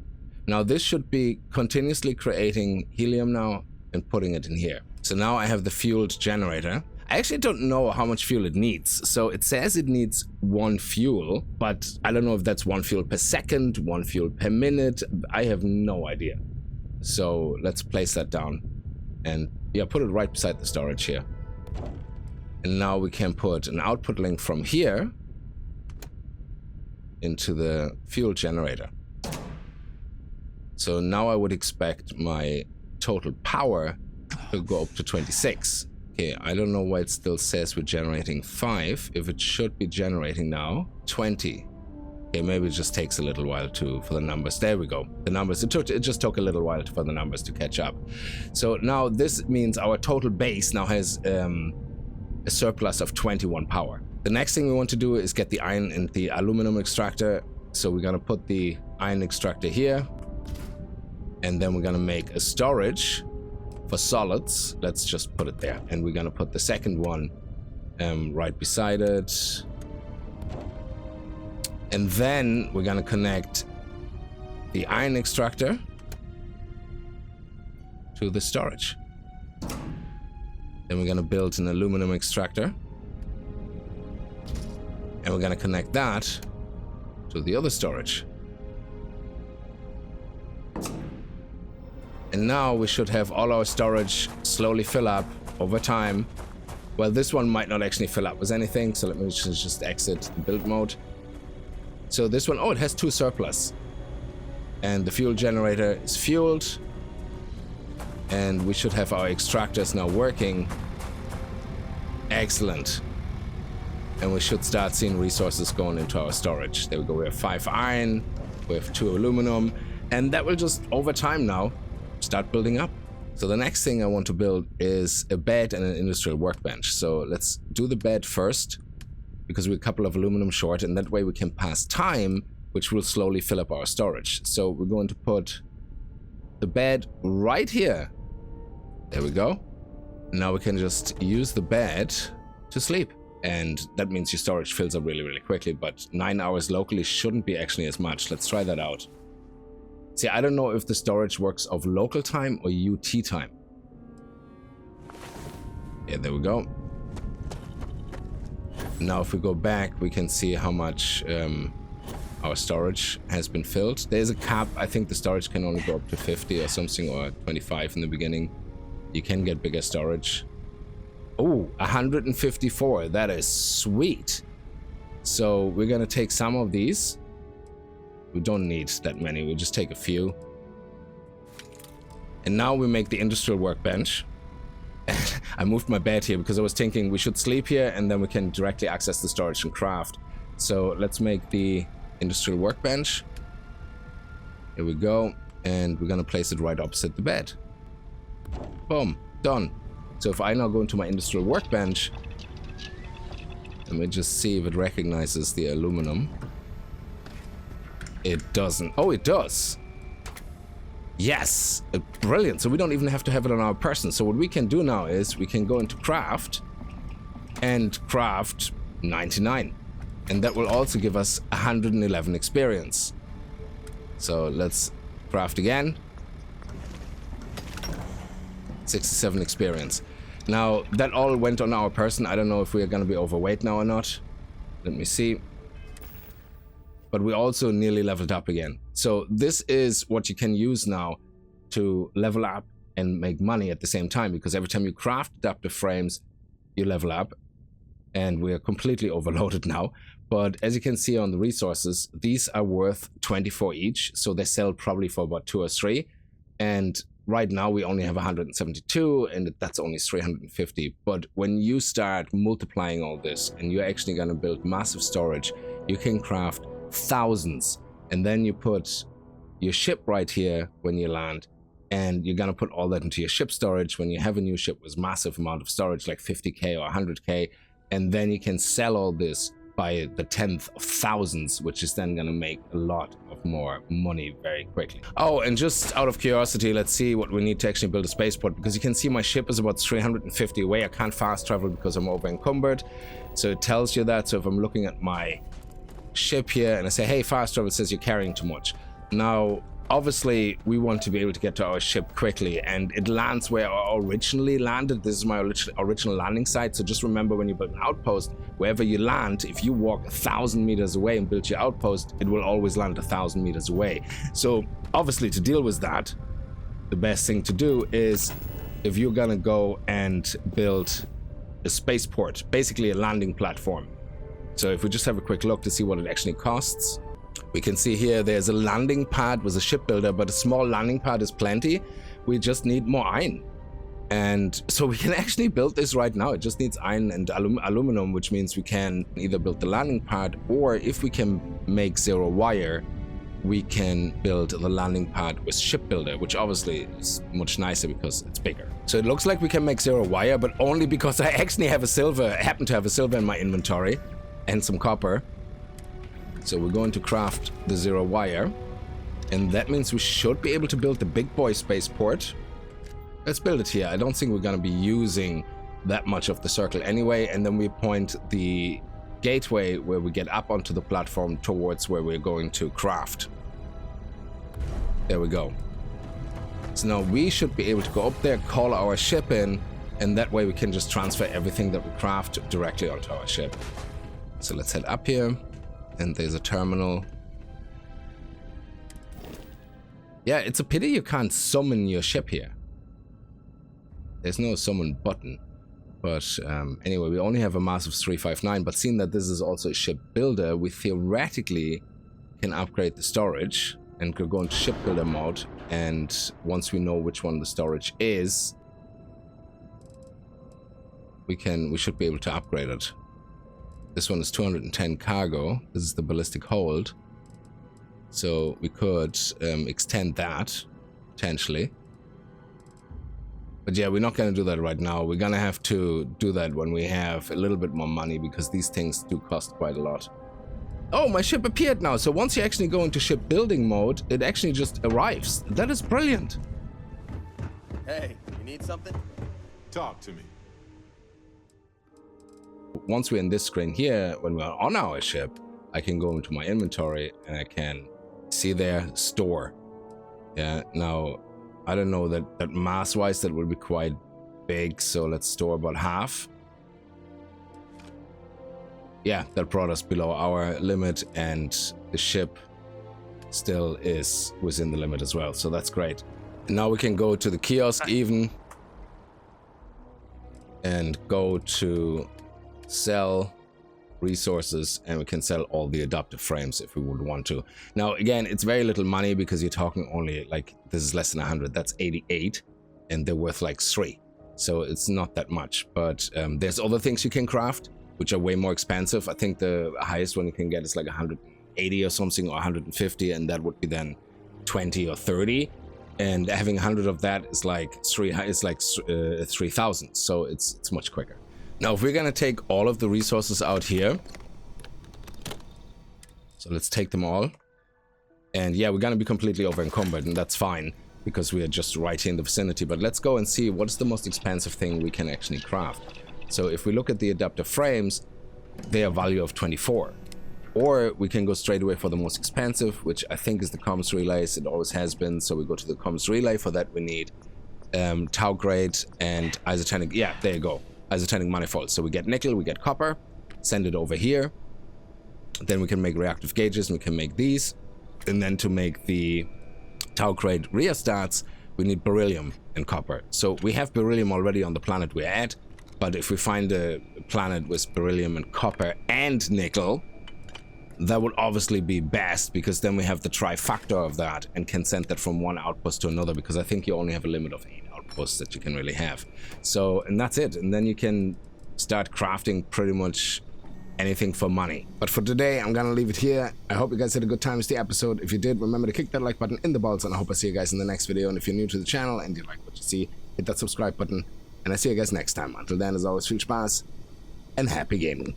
Now this should be continuously creating helium now and putting it in here. So now I have the fueled generator. I actually don't know how much fuel it needs. So it says it needs 1 fuel, but I don't know if that's 1 fuel per second, 1 fuel per minute. I have no idea. So let's place that down and yeah, put it right beside the storage here. And now we can put an output link from here into the fuel generator. So now I would expect my total power to go up to 26. Okay, I don't know why it still says we're generating 5 if it should be generating now 20. Okay, maybe it just takes a little while for the numbers. There we go. The numbers, it just took a little while for the numbers to catch up. So now this means our total base now has a surplus of 21 power. The next thing we want to do is get the iron and the aluminum extractor. So we're gonna put the iron extractor here, and then we're gonna make a storage for solids. Let's just put it there, and we're gonna put the second one right beside it. And then we're gonna connect the iron extractor to the storage. Then we're gonna build an aluminum extractor, and we're gonna connect that to the other storage. And now we should have all our storage slowly fill up over time. Well, this one might not actually fill up with anything, so let me just exit the build mode. So this one, oh, it has 2 surplus. And the fuel generator is fueled. And we should have our extractors now working. Excellent. And we should start seeing resources going into our storage. There we go, we have 5 iron, we have 2 aluminum, and that will just, over time now, start building up. So the next thing I want to build is a bed and an industrial workbench. So let's do the bed first, because we're a couple of aluminum short, and that way we can pass time, which will slowly fill up our storage. So we're going to put the bed right here. There we go. Now we can just use the bed to sleep. And that means your storage fills up really, really quickly, but 9 hours locally shouldn't be actually as much. Let's try that out. See, I don't know if the storage works of local time or UT time. Yeah, there we go. Now if we go back, we can see how much our storage has been filled. There's a cap. I think the storage can only go up to 50 or something, or 25 in the beginning. You can get bigger storage. Oh, 154. That is sweet. So we're gonna take some of these. We don't need that many. We'll just take a few. And now we make the industrial workbench. I moved my bed here because I was thinking we should sleep here and then we can directly access the storage and craft. So let's make the industrial workbench. Here we go. And we're gonna place it right opposite the bed. Boom, done. So if I now go into my industrial workbench, let me just see if it recognizes the aluminum. It doesn't. Oh, it does. Yes, brilliant. So we don't even have to have it on our person. So what we can do now is we can go into craft and craft 99. And that will also give us 111 experience. So let's craft again. 67 experience. Now, that all went on our person. I don't know if we are going to be overweight now or not. Let me see. But we also nearly leveled up again. So this is what you can use now to level up and make money at the same time, because every time you craft adaptive frames, you level up. And we are completely overloaded now. But as you can see on the resources, these are worth 24 each. So they sell probably for about 2 or 3. And right now we only have 172, and that's only 350. But when you start multiplying all this and you're actually going to build massive storage, you can craft thousands. And then you put your ship right here when you land, and you're going to put all that into your ship storage when you have a new ship with massive amount of storage, like 50k or 100k. And then you can sell all this by the 10th of thousands, which is then going to make a lot of more money very quickly. Oh, and just out of curiosity, let's see what we need to actually build a spaceport, because you can see my ship is about 350 away. I can't fast travel because I'm over encumbered. So it tells you that. So if I'm looking at my ship here and I say, hey, fast travel, it says you're carrying too much. Now, obviously, we want to be able to get to our ship quickly, and it lands where I originally landed. This is my original landing site. So just remember, when you build an outpost, wherever you land, if you walk 1,000 meters away and build your outpost, it will always land 1,000 meters away. So obviously, to deal with that, the best thing to do is, if you're gonna go and build a spaceport, basically a landing platform. So if we just have a quick look to see what it actually costs, we can see here there's a landing pad with a shipbuilder, but a small landing pad is plenty. We just need more iron. And so we can actually build this right now. It just needs iron and aluminum, which means we can either build the landing pad, or if we can make 0 wire, we can build the landing pad with shipbuilder, which obviously is much nicer because it's bigger. So it looks like we can make 0 wire, but only because I actually have happen to have a silver in my inventory and some copper. So we're going to craft the 0 wire, and that means we should be able to build the big boy spaceport. Let's build it here. I don't think we're going to be using that much of the circle anyway, and then we point the gateway where we get up onto the platform towards where we're going to craft. There we go. So now we should be able to go up there, call our ship in, and that way we can just transfer everything that we craft directly onto our ship. So let's head up here. And there's a terminal. Yeah, it's a pity you can't summon your ship here. There's no summon button. But anyway, we only have a mass of 359. But seeing that this is also a ship builder, we theoretically can upgrade the storage and could go into ship builder mode. And once we know which one the storage is, we should be able to upgrade it. This one is 210 cargo. This is the ballistic hold. So we could extend that, potentially. But yeah, we're not going to do that right now. We're going to have to do that when we have a little bit more money, because these things do cost quite a lot. Oh, my ship appeared now. So once you actually go into ship building mode, it actually just arrives. That is brilliant. Hey, you need something? Talk to me. Once we're in this screen here, when we're on our ship, I can go into my inventory and I can see there, store. Yeah, now, I don't know that mass-wise that will be quite big, so let's store about half. yeah, that brought us below our limit, and the ship still is within the limit as well, so that's great. Now we can go to the kiosk even and go to sell resources, and we can sell all the adaptive frames if we would want to. Now again, it's very little money because you're talking only like, this is less than 100, that's 88, and they're worth like 3, so it's not that much. But there's other things you can craft which are way more expensive. I think the highest one you can get is like 180 or something, or 150, and that would be then 20 or 30, and having 100 of that is like 3,000, so it's much quicker. Now if we're gonna take all of the resources out here, so let's take them all, and yeah, we're gonna be completely over encumbered, and that's fine because we are just right here in the vicinity. But let's go and see what's the most expensive thing we can actually craft. So if we look at the adaptive frames, they are value of 24. Or we can go straight away for the most expensive, which I think is the comms relays. It always has been. So we go to the comms relay. For that we need tau grade and isotonic. Yeah, there you go. Isotonic manifold. So we get nickel, we get copper, send it over here. Then we can make reactive gauges, and we can make these. And then to make the tau grade rheostats, we need beryllium and copper. So we have beryllium already on the planet we're at. But if we find a planet with beryllium and copper and nickel, that would obviously be best, because then we have the trifactor of that and can send that from one outpost to another, because I think you only have a limit of 8 outposts that you can really have. So, and that's it. And then you can start crafting pretty much anything for money. But for today, I'm gonna leave it here. I hope you guys had a good time with the episode. If you did, remember to kick that like button in the balls, and I hope I see you guys in the next video. And if you're new to the channel and you like what you see, hit that subscribe button. And I see you guys next time. Until then, as always, viel Spaß and happy gaming.